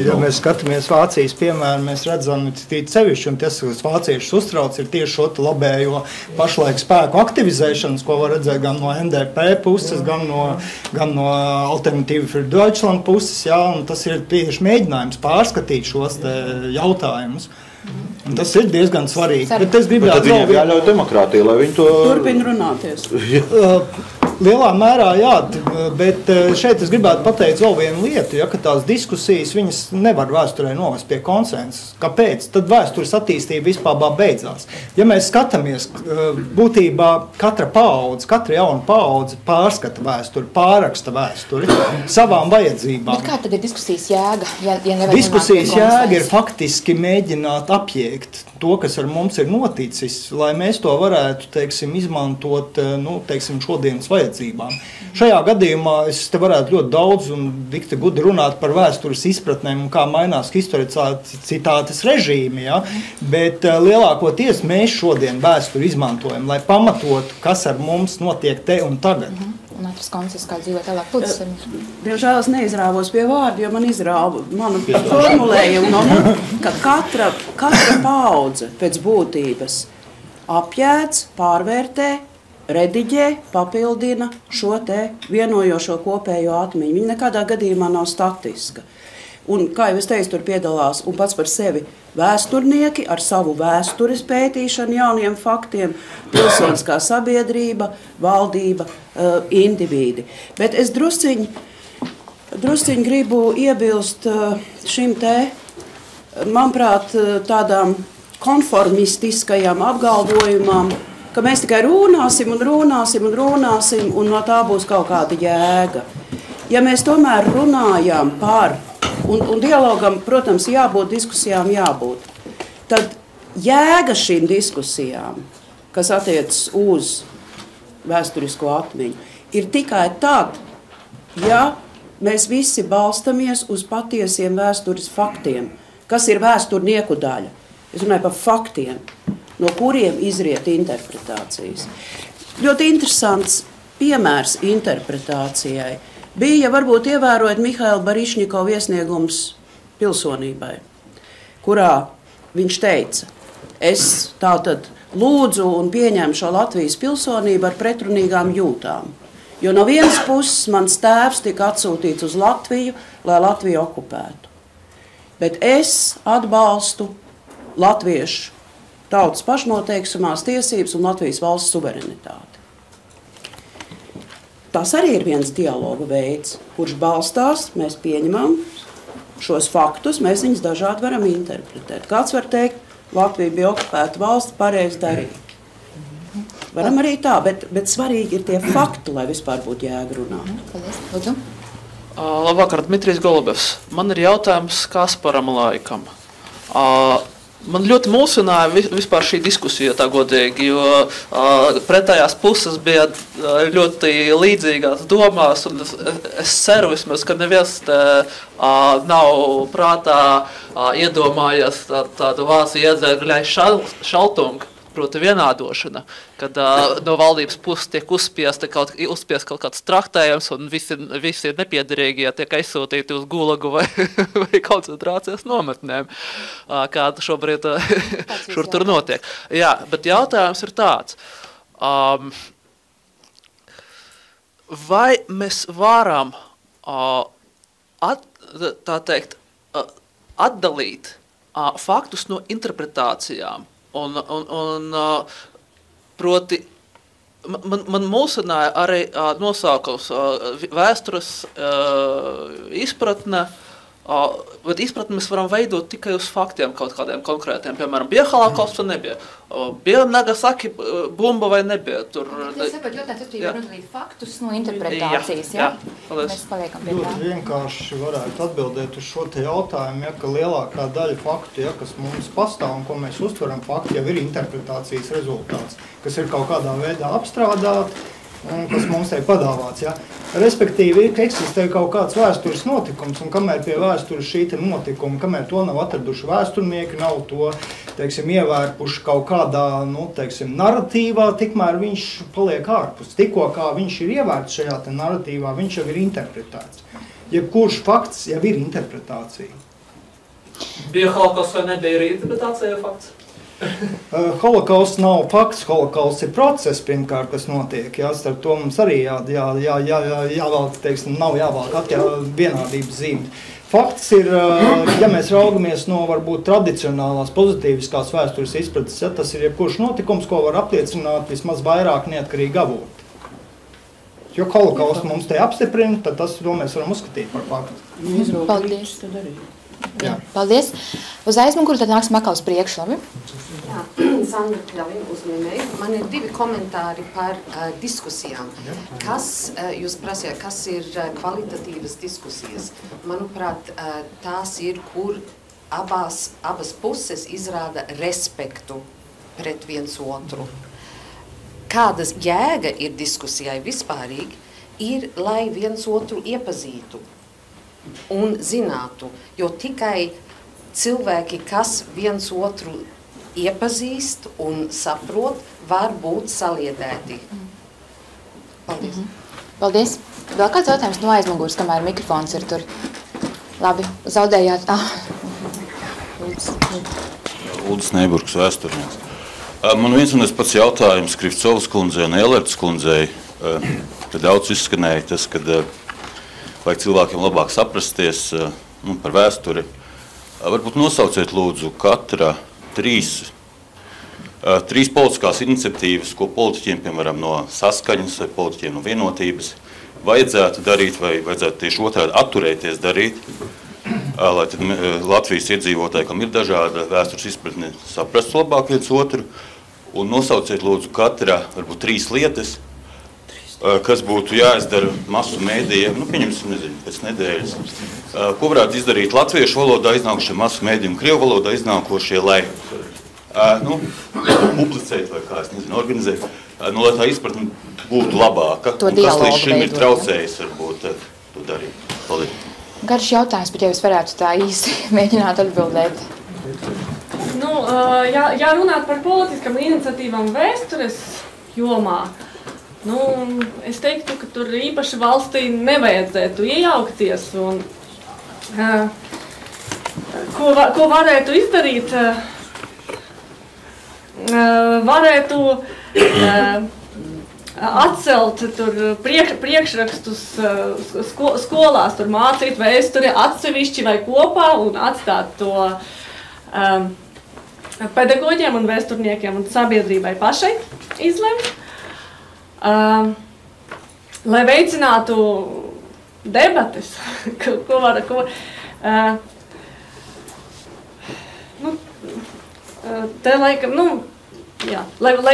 S8: Ja mēs skatāmies Vācijas piemēram, mēs redzam sevišķi, un tas, kas vāciešus uztrauc, ir tieši šo labējo pašlaik spēku aktivizēšanas, ko var redzēt gan no NDP puses, gan no Alternatīva für Deutschland puses, jā, un tas ir tieši mēģinājums pārskatīt šos jautājumus. Un tas ir diezgan svarīgi. Bet es gribētu...
S5: Bet tad viņiem jāļauj demokrātija, lai viņi to...
S7: Turpin runāties.
S8: Lielā mērā, jā, bet šeit es gribētu pateikt vēl vienu lietu, ja, ka tās diskusijas viņas nevar vēsturē novest pie konsensus. Kāpēc? Tad vēstures attīstība vispār beidzās. Ja mēs skatāmies, būtībā katra jauna paudze pārskata vēsturi, pārraksta vēsturi savām vajadzībām.
S2: Bet kā tad ir diskusijas jēga?
S8: Diskusijas jēga ir faktiski mēģināt apjēgt to, kas ar mums ir noticis, lai mēs to varētu, izmantot, šodienas vajadzībām. Šajā gadījumā es te varētu ļoti daudz un dikti gudri runāt par vēstures izpratnēm un kā mainās historicitātes režīmi, ja? Bet lielākoties mēs šodien vēsturi izmantojam, lai pamatotu, kas ar mums notiek te un tagad.
S2: Un otrs koncepts, kā dzīvot tālāk puses.
S7: Diemžēl es neizrāvos pie vārdu, jo man izrāva manu formulējumu, ka katra paudze pēc būtības apjēdz, pārvērtē, rediģē, papildina šo te vienojošo kopējo atmiņu. Viņa nekādā gadījumā nav statiska. Un, kā jau es teicu, tur piedalās un pats par sevi vēsturnieki ar savu vēstures pētīšanu jauniem faktiem, pilsoniskā sabiedrība, valdība, indivīdi. Bet es drusciņi gribu iebilst šim te, manuprāt, tādām konformistiskajām apgalvojumām, ka mēs tikai runāsim, un no tā būs kaut kāda jēga. Ja mēs tomēr runājam par, un dialogam, protams, jābūt, diskusijām jābūt, tad jēga šīm diskusijām kas attiecas uz vēsturisko atmiņu, ir tikai tad, ja mēs visi balstamies uz patiesiem vēstures faktiem, kas ir vēsturnieku daļa. Es runāju par faktiem, no kuriem izriet interpretācijas. Ļoti interesants piemērs interpretācijai bija, varbūt ievērojot Mihaila Barišņikova iesniegums pilsonībai, kurā viņš teica, es tātad lūdzu un pieņemu šo Latvijas pilsonību ar pretrunīgām jūtām, jo no vienas puses mans tēvs tika atsūtīts uz Latviju, lai Latviju okupētu. Bet es atbalstu latviešu tautas pašnoteiksmās tiesības un Latvijas valsts suverenitāti. Tas arī ir viens dialoga veids, kurš balstās, mēs pieņemam šos faktus, mēs viņus dažādi varam interpretēt. Kāds var teikt, Latvija bija okupēta valsts, pareizi darīt. Varam arī tā, bet svarīgi ir tie fakti, lai vispār būtu jēga runāt.
S2: Paldies, lūdzu.
S12: Labvakar, Dmitrijs Golubevs. Man ir jautājums Kasparam Laikam. Man ļoti mulsināja vispār šī diskusija, tā godīgi, jo pretējās puses bija ļoti līdzīgās domās, un es ceru vismaz, ka neviens nav prātā iedomājies tādu vācu iedzēru šaltungu, proti vienādošana, kad no valdības puses tiek uzspiest kaut kāds traktējums, un visi nepiederīgie tiek aizsūtīti uz Gulagu vai koncentrācijas nometnēm, kāda šobrīd šur tur notiek. Jā, bet jautājums ir tāds, vai mēs varam atdalīt faktus no interpretācijām? Un proti, man mulsināja arī nosaukums vēstures izpratne, bet izpratni mēs varam veidot tikai uz faktiem kaut kādiem konkrētiem. Piemēram, bija holokausts vai nebija? Bija Nagasaki bumba vai nebija?
S2: Es saprotu, jautājums, ka var nodalīt faktus no interpretācijas, jā? Mēs paliekam pie tā.
S8: Ļoti vienkārši varētu atbildēt uz šo te jautājumu, ja, ka lielākā daļa faktu, ja, kas mums pastāv un ko mēs uztveram fakti, jau ir interpretācijas rezultāts, kas ir kaut kādā veidā apstrādāti, un kas mums ir padāvāts. Ja? Respektīvi, eksistē kaut kāds vēstures notikums, un kamēr pie vēstures šī notikuma, kamēr to nav atraduši vēsturnieki, nav to, teiksim, ievērpuši kaut kādā, narratīvā, tikmēr viņš paliek ārpus. Tikko kā viņš ir ievērts šajā narratīvā, viņš jau ir interpretēts. Jebkurš fakts jau ir interpretācija.
S12: Bija holokausts vai nebija ir interpretācija jau fakts?
S8: Holokausts nav fakts, holokausts ir process, pirmkārt, kas notiek. Jā, starp to mums arī jāvalk, teiksim, nav jāvalk vienādības zīme. Fakts ir, ja mēs raugamies no varbūt tradicionālās pozitīviskās vēstures izpratnes, ja, tas ir jebkurš notikums, ko var apliecināt vismaz vairāk neatkarīgi avoti. Jo holokausts mums te apstiprina, tad to mēs varam uzskatīt par faktu.
S2: Paldies. Jā. Paldies. Uz aizmuguri tad nāksim atkal uz priekšu, labi?
S13: Jā, Sandra Kļavi uzņēmēji. Man ir 2 komentāri par diskusijām. Kas, jūs prasījāt, kas ir kvalitatīvas diskusijas? Manuprāt, tās ir, kur abas puses izrāda respektu pret viens otru. Kādas jēga ir diskusijai vispārīgi, ir, lai viens otru iepazītu un zinātu, jo tikai cilvēki, kas viens otru iepazīst un saprot, var būt saliedēti. Paldies.
S2: Paldies. Vēl kāds jautājums no aizmugures, kamēr mikrofons ir tur? Labi, zaudējāt.
S5: Uldis Neiburgs, vēsturnieks. Man viens un tas pats jautājums Krivcovas kundzei un Elertas kundzei, kad daudz izskanēja tas, kad vajag cilvēkiem labāk saprasties par vēsturi. Varbūt nosauciet lūdzu katra 3 politiskās iniciatīvas, ko politiķiem, piemēram, no saskaņas vai politiķiem no vienotības, vajadzētu darīt vai vajadzētu tieši otrādi atturēties darīt, lai tad Latvijas iedzīvotāji, kam ir dažāda vēstures izpratne, saprastu labāk viens otru, un nosauciet lūdzu katra, varbūt 3 lietas, kas būtu jāizdara masu mēdījiem, pieņemsim, nezinu, pēc nedēļas, ko varētu izdarīt latviešu valodā iznākušie masu mēdījumi, krievu valodā iznākošie, lai publicēt vai kā, es nezinu, organizēt, lai tā izpratne būtu labāka.
S2: To
S5: kas līdz šim
S2: veidot,
S5: ir traucējis, varbūt, to darīt. Paldies.
S2: Garš jautājums, bet ja jūs varētu tā īsti mēģināt atbildēt.
S6: Ja runāt par politiskām iniciatīvām vēstures jomā, es teiktu, ka tur īpaši valstī nevajadzētu iejaukties. Un, ko varētu izdarīt? Varētu atcelt tur priekšrakstus skolās, tur mācīt vēsturi atsevišķi vai kopā un atstāt to pedagoģiem un vēsturniekiem un sabiedrībai pašai izlemt. Lai veicinātu debates, te laikam,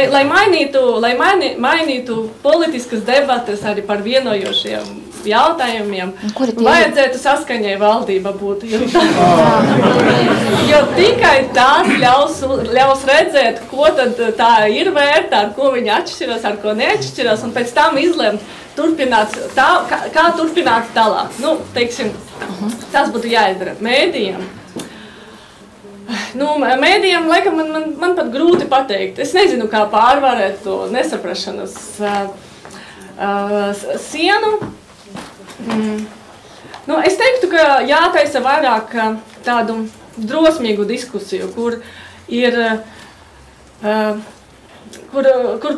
S6: lai mainītu politiskas debates arī par vienojošiem jautājumiem, vajadzētu saskaņai valdība būt. Jo tikai tās ļaus redzēt, ko tad tā ir vērta, ar ko viņi atšķiras, ar ko neatšķiras, un pēc tam izlemt, kā turpināt tālāk. Teiksim, tas būtu jāizdara mēdījiem. Mēdījiem, laikam, man pat grūti pateikt. Es nezinu, kā pārvarēt to nesaprašanas sienu. Es teiktu, ka jātaisa vairāk tādu drosmīgu diskusiju, kur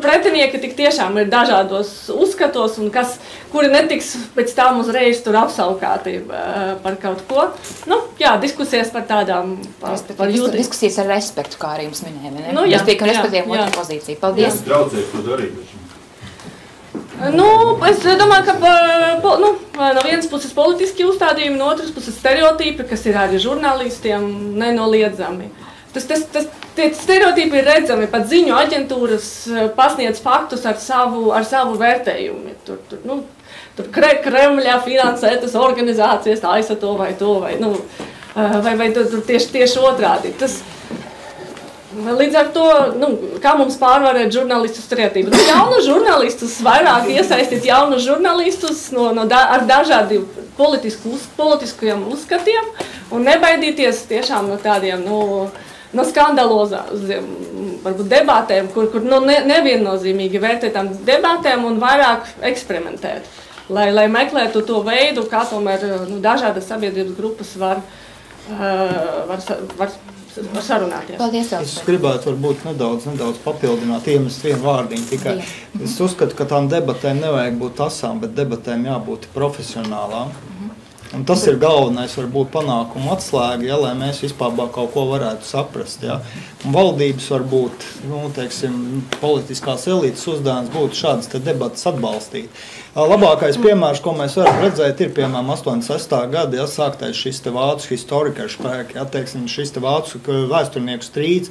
S6: pretinieki tik tiešām ir dažādos uzskatos un kuri netiks pēc tam uzreiz tur apsaukāti par kaut ko. Diskusijas par tādām...
S2: Diskusijas ar respektu, kā arī jums minēja, ne? Mēs tiekam respektējam otru pozīciju. Paldies.
S5: Draudzēs to darīt.
S6: Es domāju, ka no vienas puses politiski uzstādījumi, no otras puses stereotipi, kas ir arī žurnālistiem nenoliedzami. Tie stereotipi ir redzami, pat ziņu aģentūras pasniedz faktus ar savu vērtējumu. Tur Kremļā finansētas organizācijas taisa to vai to, vai tur tieši otrādi. Līdz ar to, kā mums pārvarēt žurnālistu stereotipu? Jaunu žurnālistus, vairāk iesaistīt jaunu žurnālistus ar dažādiem politiskajiem uzskatiem un nebaidīties tiešām no tādiem, no skandalozām, varbūt debatēm, kur neviennozīmīgi vērtētām debatēm un vairāk eksperimentēt, lai meklētu to veidu, kā tomēr dažādas sabiedrības grupas var sarunāties.
S2: Paldies,
S8: es gribētu varbūt nedaudz papildināt, iemest vienu vārdiņu tikai. Es uzskatu, ka tām debatēm nevajag būt asām, bet debatēm jābūt profesionālām. Un tas ir galvenais, varbūt, panākumu atslēga, lai mēs vispār kaut ko varētu saprast. Un valdības varbūt, politiskās elites uzdevums būtu šādas debatas atbalstīt. Labākais piemērs, ko mēs varam redzēt, ir, piemēram, 86. gada sāktais šis vācu historikerspēki, šis vācu vēsturnieku strīds,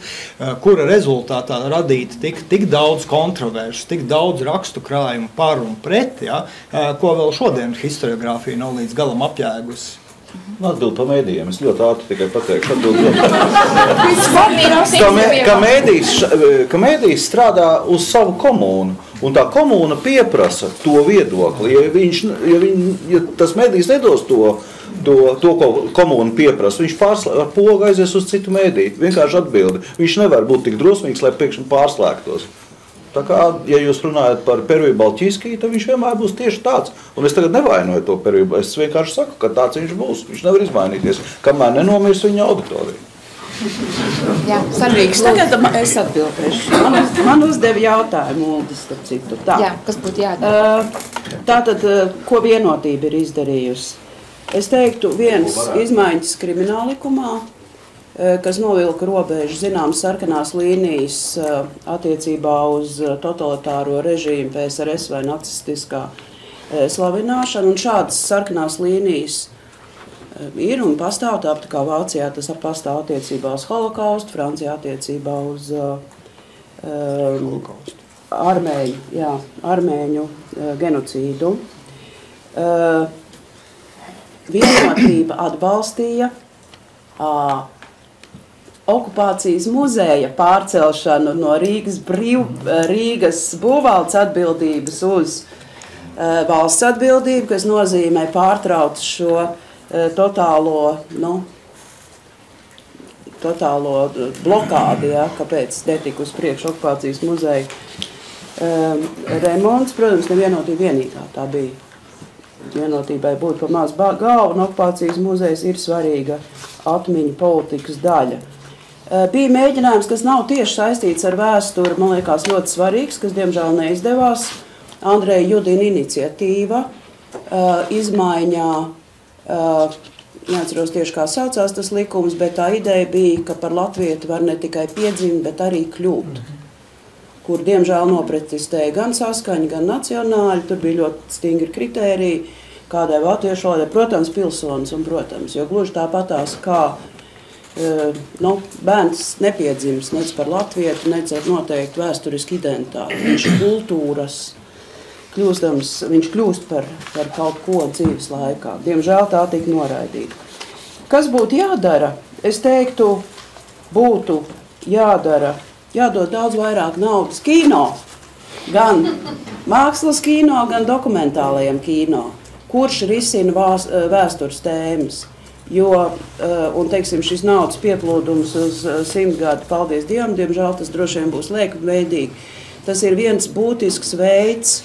S8: kura rezultātā radīta tik daudz kontroversu, tik daudz rakstu krājumu par un pret, ko vēl šodien historiogrāfija nav līdz galam apjēgusi.
S5: Atbild par mēdījiem. Es ļoti ātri tikai pateikšu. Ka mēdījis strādā uz savu komūnu, un tā komūna pieprasa to viedokli. Ja tas mēdījis nedos to, ko komūna pieprasa, viņš ar pogu aizies uz citu mēdīju. Vienkārši atbildi. Viņš nevar būt tik drosmīgs, lai pēkšņi pārslēgtos. Tā kā, ja jūs runājat par Perviju Balķīskiju, tad viņš vienmēr būs tieši tāds. Un es tagad nevainoju to Perviju, es vienkārši saku, ka tāds viņš būs. Viņš nevar izmainīties, kamēr nenomirs viņa auditorija.
S2: Jā, Sarvīgs.
S7: Tagad es atbildēšu. Man uzdeva jautājumu, Uldis, starp citu.
S2: Jā, kas būtu jādara?
S7: Tātad, ko vienotība ir izdarījusi? Es teiktu, viens izmaiņas krimināllikumā, kas novilka robežu, sarkanās līnijas attiecībā uz totalitāro režīmu, PSRS vai nacistiskā slavināšana. Un šādas sarkanās līnijas ir un pastāv, tāpat kā Vācijā tas pastāv attiecībā uz holokaustu, Francijā attiecībā uz armēņu genocīdu. Vienotība atbalstīja okupācijas muzeja pārcelšanu no Rīgas būvvaldes atbildības uz valsts atbildību, kas nozīmē pārtrauc šo totālo blokādi, ja, kāpēc netika uz priekšu okupācijas muzeja remonts. Protams, nevienotība vienīgā tā bija. Vienotībai būtu pa maz galva, un okupācijas muzejs ir svarīga atmiņu politikas daļa. Bija mēģinājums, kas nav tieši saistīts ar vēsturi, man liekas ļoti svarīgs, kas diemžēl neizdevās. Andreja Judina iniciatīva izmaiņā, neatceros tieši kā saucās tas likums, bet tā ideja bija, ka par latvietu var ne tikai piedzimt, bet arī kļūt. Kur diemžēl nopretistēja gan saskaņa, gan nacionāļi, tur bija ļoti stingri kritēriji, kādai latviešu valodai, protams, pilsonis un protams, jo gluži tāpatās kā bērns nepiedzims nec par latvietu, nec ar noteikti vēsturisku identitāti, viņš kultūras, viņš kļūst par kaut ko dzīves laikā. Diemžēl tā tika noraidīta. Kas būtu jādara? Es teiktu, būtu jādod daudz vairāk naudas kino, gan mākslas kino, gan dokumentālajiem kino, kurš risina vēstures tēmas. Jo, un teiksim, šis naudas pieplūdums uz 100 gadu, paldies Dievam, diemžēl tas droši vien būs liekveidīgi. Tas ir viens būtisks veids,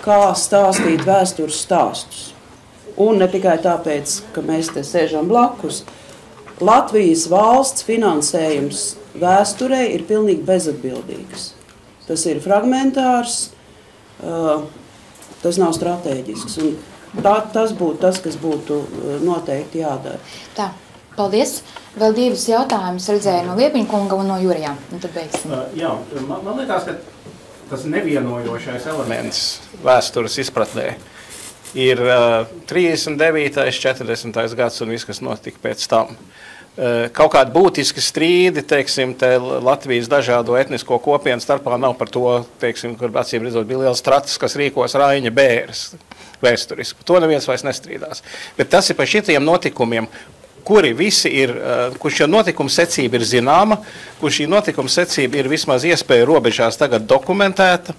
S7: kā stāstīt vēstures stāstus. Un ne tikai tāpēc, ka mēs te sēžam blakus. Latvijas valsts finansējums vēsturē ir pilnīgi bezatbildīgs. Tas ir fragmentārs, tas nav strateģisks. Un tas būtu tas, kas būtu noteikti jādara.
S2: Tā, paldies. Vēl divas jautājumus redzēju no Liepiņa kunga un no Jurijā. Un tad beigsim.
S14: Jā, man liekas, ka tas nevienojošais elements vēstures izpratnē ir 39. 40. gads un viss, kas notika pēc tam. Kaut kādi būtiski strīdi, teiksim, te Latvijas dažādo etnisko kopienu starpā nav par to, teiksim, kur acīm redzot bija liels tratas, kas rīkos Raiņa bēres vēsturiski. To neviens vairs nestrīdās. Bet tas ir par šitiem notikumiem, kuri visi ir, kur šī notikuma secība ir zināma, kur šī notikuma secība ir vismaz iespēja robežās tagad dokumentēta,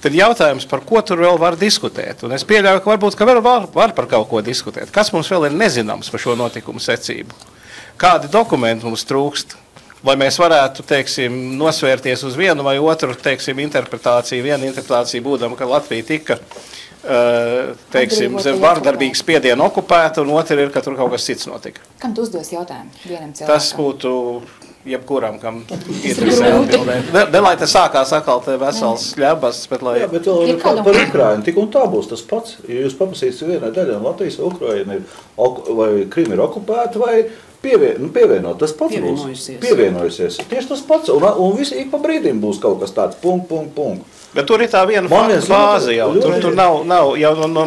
S14: tad jautājums, par ko tur vēl var diskutēt. Un es pieļauju, ka varbūt ka vēl var par kaut ko diskutēt. Kas mums vēl ir nezināms par šo notikumu secību? Kādi dokumenti mums trūkst, lai mēs varētu, teiksim, nosvērties uz vienu vai otru, teiksim, interpretāciju. Viena interpretācija būdama, ka Latvija tika teiksim, zem vardarbīgas spiediena okupēta, un otra ir, ka tur kaut kas cits notika.
S2: Kam tu uzdos jautājumu vienam cilvēkam?
S14: Tas būtu jebkuram, kam interesē atbildēt. Ne, lai te sākās atkal te vesels ļabas, bet lai...
S5: Jā, bet vēl par Ukrainu, tik un tā būs tas pats. Ja jūs pamasīsiet vienai daļai, Latvijas vai Ukraina ir, vai Krima ir okupēta, vai pievienot, tas pats būs. Pievienojusies. Tieši tas pats, un visi ik pa brīdim būs kaut kas tāds, punkt.
S14: Bet tur ir tā viena fāze jau, tur nav jau no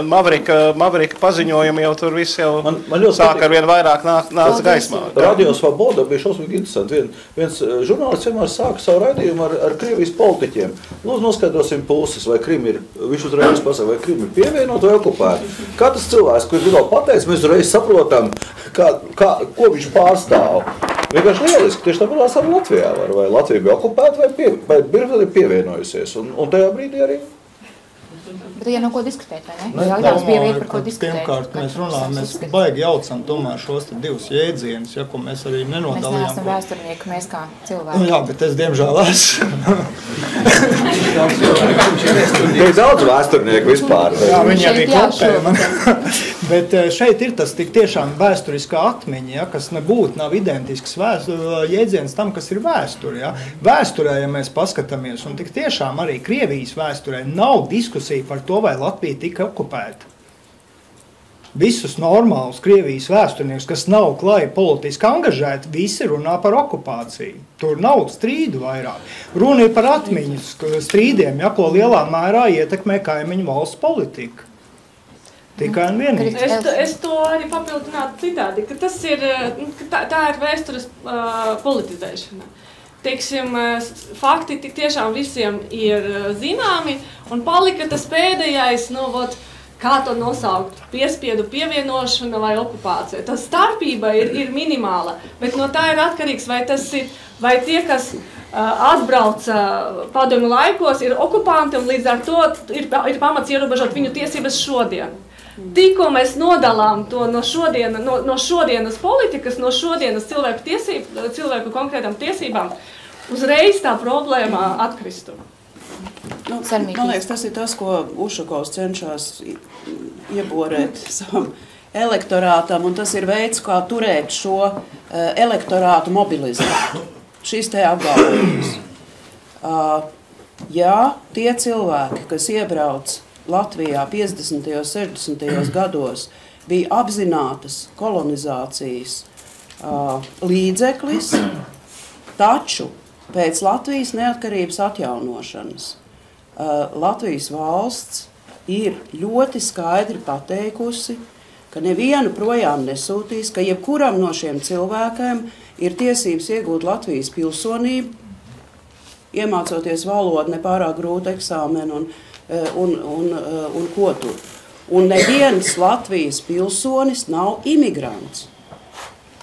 S14: Mavrika paziņojuma jau tur viss jau sāk ar vien vairāk nāc gaismā.
S5: Radio Svoboda bija šausmīgi interesanti. Viens žurnālists vienmēr sāka savu raidījumu ar Krievijas politiķiem. Lūdzu, noskaidrosim puses, vai Krima ir, viņš uzreiz pasaka, vai Krima ir pievienot vai okupēta. Katrs cilvēks, kurš vēl pateic, mēs uzreiz saprotam, ko viņš pārstāv. Vienkārši lieliski, tieši tāpēc arī Latvijā var, vai Latvija bija okupēta, vai bija pievienojusies, un tajā brīdī arī.
S2: Bet ja no ko diskutēt, vai ne? Jautājums bija vieta, par ko diskutēt.
S8: Pirmkārt, mēs runājam, mēs baigi jaucam tomēr šos te divus jēdzienus, ja, ko mēs arī nenodalījām.
S2: Mēs neesam vēsturnieki, mēs kā cilvēki.
S8: Jā, bet es diemžēl esmu.
S5: Ir daudz vēsturnieku vispār.
S8: Jā, viņi arī klapē man. Bet šeit ir tas tik tiešām vēsturiskā atmiņa, ja, kas nebūtu nav identisks jēdziens tam, kas ir vēsture. Ja. Vēsturē, ja mēs paskatāmies, un tik tiešām arī Krievijas vēsturē nav diskusija par to, vai Latvija tika okupēta. Visus normālus Krievijas vēsturniekus, kas nav klāji politiski angažēti, visi runā par okupāciju. Tur nav strīdu vairāk. Runa ir par atmiņas strīdiem, ja, ko lielā mērā ietekmē kaimiņu valsts politika. Tikai un vienīgi.
S6: Es to arī papildinātu citādi, ka tas ir, tā ir vēstures politizēšana. Teiksim, fakti tik tiešām visiem ir zināmi, un palika tas pēdējais, kā to nosaukt, piespiedu pievienošana vai okupācija. Tā starpība ir minimāla, bet no tā ir atkarīgs, vai tie, kas atbrauca padomju laikos, ir okupanti un līdz ar to ir pamats ierobežot viņu tiesības šodien. Tikko mēs nodalām to no šodienas politikas, no šodienas cilvēku konkrētām tiesībām, uzreiz tā problēma atkristu.
S7: Man liekas, tas ir tas, ko Ušakovs cenšas ieborēt savam elektorātam, un tas ir veids, kā turēt šo elektorātu mobilizēt. Šis te apgalvojums. Jā, tie cilvēki, kas iebrauc Latvijā 50. un 60. gados, bija apzinātas kolonizācijas līdzeklis, taču pēc Latvijas neatkarības atjaunošanas Latvijas valsts ir ļoti skaidri pateikusi, ka nevienu projām nesūtīs, ka jebkuram no šiem cilvēkiem ir tiesības iegūt Latvijas pilsonību, iemācoties valodu, nepārāk grūtu eksāmenu un ko tur. Un neviens Latvijas pilsonis nav imigrants.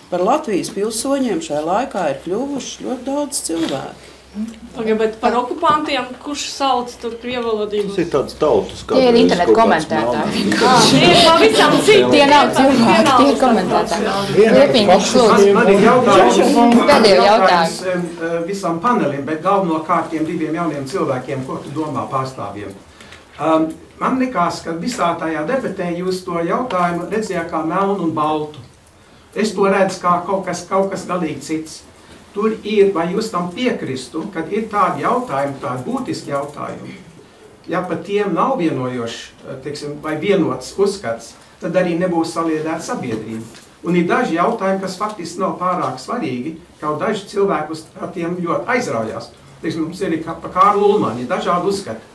S7: Par Latvijas pilsoņiem šajā laikā ir kļuvuši ļoti daudz cilvēku.
S6: Bet par okupantiem, kurš sauc tur krievalodību?
S5: Tas ir tāds tautas, kā
S2: tie ir internetu komentētāji.
S6: Tie ir pavisam citi.
S2: Tie nav cilvēki, tie ir komentētāji. Liepīņš, lūdzu.
S15: Man ir
S2: Pēdējo
S15: jautājums visam panelim, bet galvenokārt tiem diviem jauniem cilvēkiem, ko tu domā pārstāvjiem. Man likās, ka visā tajā debatē jūs to jautājumu redzējāt kā melnu un baltu. Es to redzu kā kaut kas galīgi cits. Tur ir, vai jūs tam piekristu, kad ir tādi jautājumi, tādi būtiski jautājumi. Ja pat tiem nav vienojoši, teiksim, vai vienots uzskats, tad arī nebūs saliedēta sabiedrība. Un ir daži jautājumi, kas faktiski nav pārāk svarīgi, kaut daži cilvēkus ar tiem ļoti aizraujās. Teiksim, mums ir pa Kārlu Ulmani, dažādi uzskati.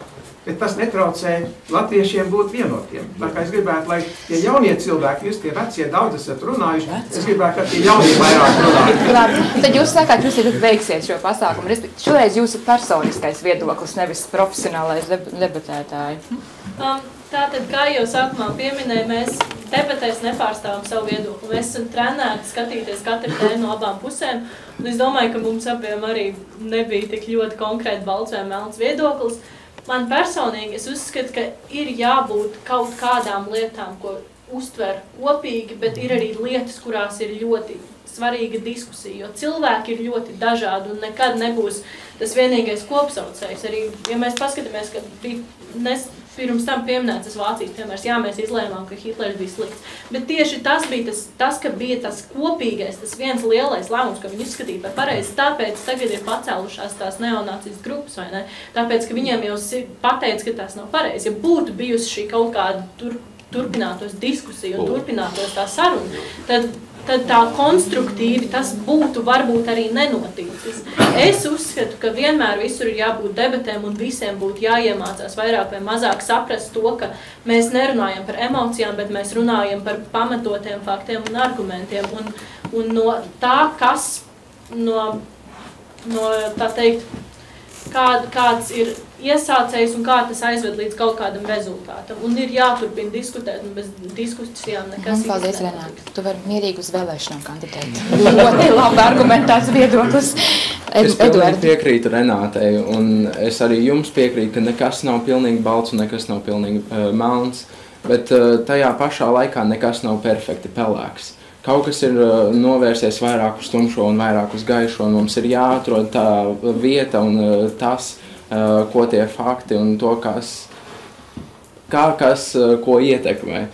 S15: Bet tas netraucē latviešiem būt vienotiem. Tā kā es gribētu, lai tie jaunie cilvēki, jūs tie vecie daudz esat runājuši, es gribētu, ka tie jaunie vairāk runājuši.
S2: Labi, tad jūs sakāt, jūs ir veiksiet šo pasākumu. Šoreiz jūsu personiskais viedoklis, nevis profesionālais debatētāji.
S4: Tātad, kā jau sākumā pieminēja, mēs debatēs nepārstāvam savu viedokli. Mēs esam trenēti skatīties katru tēmu no abām pusēm. Un es domāju, ka mums abiem arī nebija tik ļoti konkrēti balts vai melns viedoklis. Man personīgi, es uzskatu, ka ir jābūt kaut kādām lietām, ko uztver kopīgi, bet ir arī lietas, kurās ir ļoti svarīga diskusija, jo cilvēki ir ļoti dažādi un nekad nebūs tas vienīgais kopsaucējs. Arī, ja mēs paskatāmies, ka bija pirms tam pieminēts tas Vācijas piemērs, jā, mēs izlēmām, ka Hitlers bija slikts, bet tieši tas bija tas, ka bija tas kopīgais, tas viens lielais lēmums, ka viņi izskatīja par pareizi, tāpēc tagad ir pacēlušās tās neonācijas grupas, vai ne? Tāpēc, ka viņiem jau pateica, ka tās nav pareizi. Ja būtu bijusi šī kaut kāda turpinātos diskusija un turpinātos tā saruna, tad tā konstruktīvi tas būtu varbūt arī nenoticis. Es uzskatu, ka vienmēr visur ir jābūt debatēm un visiem būtu jāiemācās vairāk vai mazāk saprast to, ka mēs nerunājam par emocijām, bet mēs runājam par pamatotiem faktiem un argumentiem. Un no tā, kas no tā teikt, kāds ir iesācējs un kā tas aizved līdz kaut kādam rezultātam. Un ir jāturpina diskutēt, un bez diskusijām nekas īsti.
S2: Paldies, Renāte. Tu vari mierīgi uz vēlēšanām kandidēt. Ļoti labi argumentēts viedoklis.
S3: Es pilnīgi piekrītu Renātei, un es arī jums piekrītu, ka nekas nav pilnīgi balts un nekas nav pilnīgi melns, bet tajā pašā laikā nekas nav perfekti pelēks. Kaut kas ir novērsies vairāk uz tumšo un vairāk uz gaišo, un mums ir jāatrod tā vieta un tas, ko tie fakti un to, kas ko ietekmē.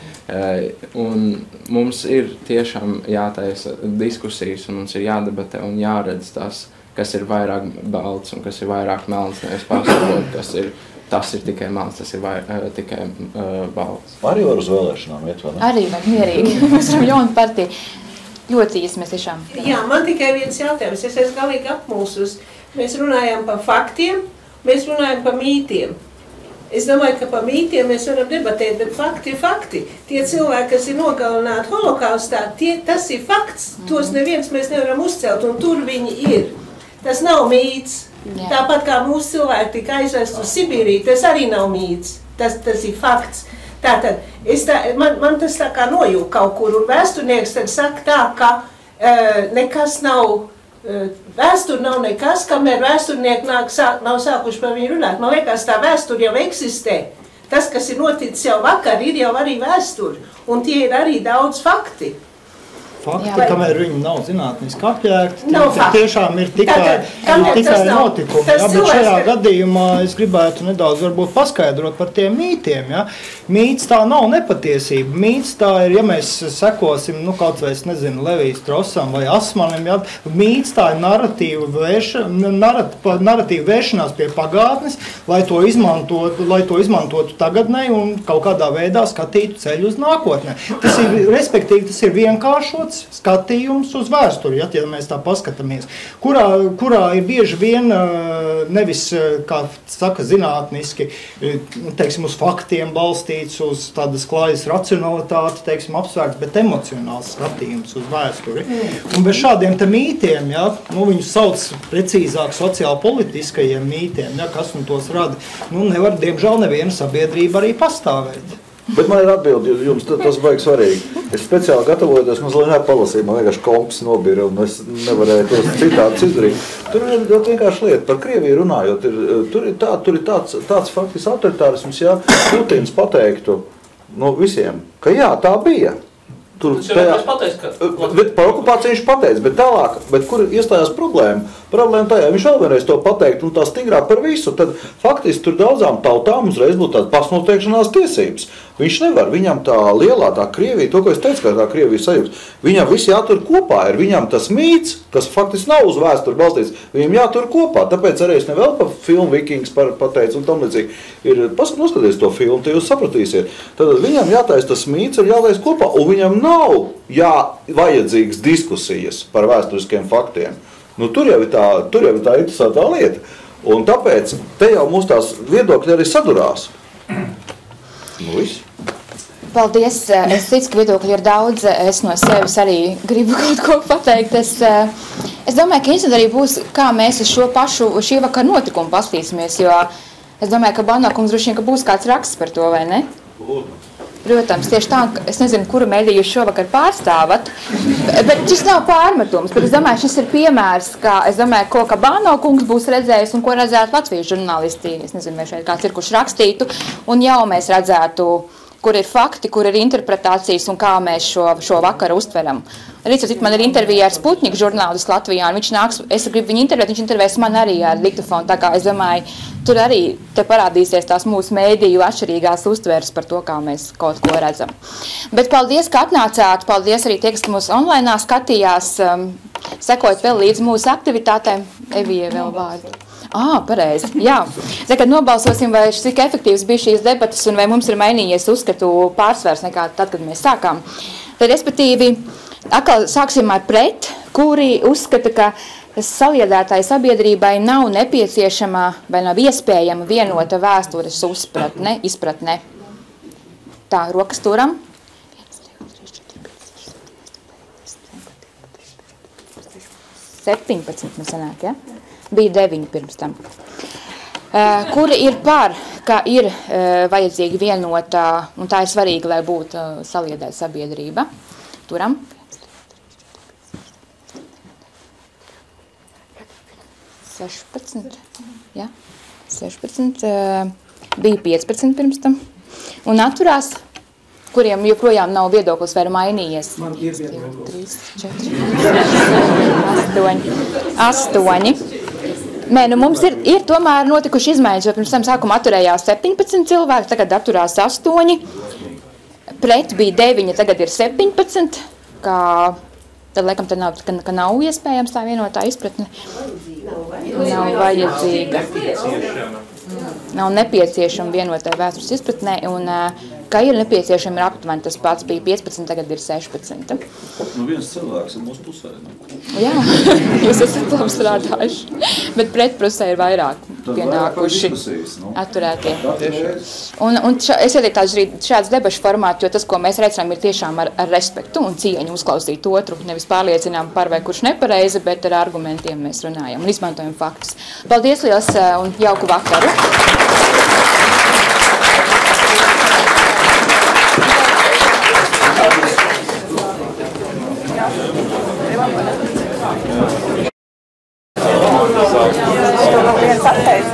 S3: Un mums ir tiešām jātaisa diskusijas, un mums ir jādebatē un jāredz tas, kas ir vairāk balts un kas ir vairāk melns, nevis pasakot, tas ir tikai melns, tas ir tikai balts.
S5: Arī var uz vēlēšanām iet, vai ne?
S2: Arī var mierīgi. Mēs varam jaunu partiju. Ļoti īsti mēs tiešām.
S16: Jā, man tikai viens jautājums. Es esmu galīgi apmulsus. Mēs runājam par faktiem, mēs runājam par mītiem. Es domāju, ka par mītiem mēs varam debatēt, bet fakti ir fakti. Tie cilvēki, kas ir nogalināti holokaustā, tas ir fakts. Tos neviens mēs nevaram uzcelt, un tur viņi ir. Tas nav mīts. Jā. Tāpat kā mūsu cilvēki tika aizvest uz Sibīriju, tas arī nav mīts. Tas ir fakts. Tātad, man tas tā kā nojūk kaut kur, un vēsturnieks tad saka tā, ka nekas nav, vēsture nav nekas, kamēr vēsturnieki nav sākuši par viņu runāt. Man liekas, tā vēsture jau eksistē. Tas, kas ir noticis jau vakar, ir jau arī vēsture, un tie ir arī daudz fakti.
S8: Fakti, kamēr viņi nav zinātniski apjēgti, tiešām ir tikai notikumi. Ja, bet šajā gadījumā es gribētu nedaudz varbūt paskaidrot par tiem mītiem. Ja. Mīts tā nav nepatiesība. Mīts tā ir, ja mēs sekosim, kaut vai, es nezinu, Levijas Trosam vai Asmanim, ja, mīts tā ir narratīva vēršanās pie pagātnes, lai to izmantotu tagadnē un kaut kādā veidā skatītu ceļu uz nākotnē. Tas ir, respektīvi, tas ir vienkāršots skatījums uz vēsturi, ja mēs tā paskatāmies, kurā ir bieži vien nevis, kā saka, zinātniski, teiksim, uz faktiem balstīts, uz tādas klājas racionalitāti, teiksim, apsvērts, bet emocionāls skatījums uz vēsturi. Un bez šādiem te mītiem, ja, viņus sauc precīzāk sociālpolitiskajiem mītiem, ja, kas tos rada, nevar, diemžēl, neviena sabiedrība arī pastāvēt.
S5: Bet man ir atbildi, jums tas baigs svarīgi. Es speciāli gatavojoties, mazliet nepalasīju, man vienkārši komps nobira un es nevarēju tos citātus izdarīt. Tur ir ļoti vienkārši lieta. Par Krieviju runājot, tur ir tāds faktiski autoritārisms, ja Putins pateiktu visiem, ka jā, tā bija. Par okupāciju viņš pateica, bet tālāk, kur iestājās problēma? Problēma tajā, viņš vēl vienreiz to pateikt un tā stingrāk par visu, tad faktiski tur daudzām tautām uzreiz būtu tāda pasnoteikšanās tiesības. Viņš nevar, viņam tā lielā, tā Krievija, to, ko es teicu, kā tā Krievijas sajūgs, viņam viss jātur kopā, ir viņam tas mīts, kas faktiski nav uz vēsturi balstīts, viņam jātur kopā, tāpēc arī es nevēl par filmu Vikings pateicu un tam līdzīgi. Noskaties to filmu, te jūs sapratīsiet. Tad viņam jātais tas mīts ir jātais kopā, un viņam nav vajadzīgas diskusijas par vēsturiskiem faktiem. Tur jau ir tā interesantā lieta. Un tāpēc te jau mūs tās viedokļi arī sadurās. Viss.
S2: Paldies. Es ticu, ka viedokļi ir daudz. Es no sevis arī gribu kaut ko pateikt. Es domāju, ka interesanti arī būs, kā mēs uz šī vakara notikumu pastīsimies, jo es domāju, ka Bano kungs droši vien, ka būs kāds raksts par to, vai ne? Protams, tieši tā, es nezinu, kuru mediju jūs šovakar pārstāvat, bet šis nav pārmetums, bet es domāju, šis ir piemērs, es domāju, ko Bano kungs būs redzējis un ko redzētu Latvijas žurnālisti, es nezinu, vai šeit kāds ir, kurš rakstītu, un jau mēs redzētu, kur ir fakti, kur ir interpretācijas un kā mēs šo vakaru uztveram. Rīcot, man ir intervija ar Sputniku žurnālistu Latvijā, un viņš nāks, es gribu viņu intervēt, viņš intervēs man arī ar diktofonu, tā kā es domāju, tur arī te parādīsies tās mūsu mēdīju atšķirīgās uztveres par to, kā mēs kaut ko redzam. Bet paldies, ka atnācāt, paldies arī tie, kas mūsu online skatījās, sekojot vēl līdz mūsu aktivitātēm. Evija vēl vārdu. Pareizi, jā. Kad nobalsosim, vai cik efektīvs bija šīs debatas un vai mums ir mainījies uzskatu pārsvērs nekā tad, kad mēs sākām. Tad, respektīvi, atkal sāksim ar pret, kuri uzskata, ka saliedētāji sabiedrībai nav nepieciešama vai nav iespējama vienota vēstures izpratne. Tā, rokas turam. 17 mēs sanāk, ja? Bija 9 pirms tam. Kuri ir par, ka ir vajadzīga vienota, un tā ir svarīga, lai būtu saliedēta sabiedrība. Turam. Ja? 16, bija 15 pirms tam. Un atturās, kuriem joprojām nav viedoklis vai mainījies.
S15: Man ir viedoklis.
S2: 3, 4, 8. Nē, mums ir tomēr notikuši izmaiņas, jo pirms tam sākumā atturējās 17 cilvēki, tagad atturās 8. Pret bija 9, tagad ir 17. Tad, laikam, ka nav iespējams tā vienotā izpratne. Nav vajadzīga. Nav nepieciešama vienotai vēstures izpratnē, un ka ir nepieciešama ir aptuveni tas pats, bija 15, tagad ir 16.
S5: Viens cilvēks ir mūsu pusē.
S2: Jā, jūs esat labi strādājuši, bet pretpusē ir vairāk pienākuši atturētie. Un es ieteiktu šāds debašu formātu, jo tas, ko mēs reicinām, ir tiešām ar respektu un cieņu uzklausīt otru, nevis pārliecinām par vai kurš nepareizi, bet ar argumentiem mēs runājam un izmantojam faktus. Paldies liels un jauku vakaru!
S1: viens pateikt.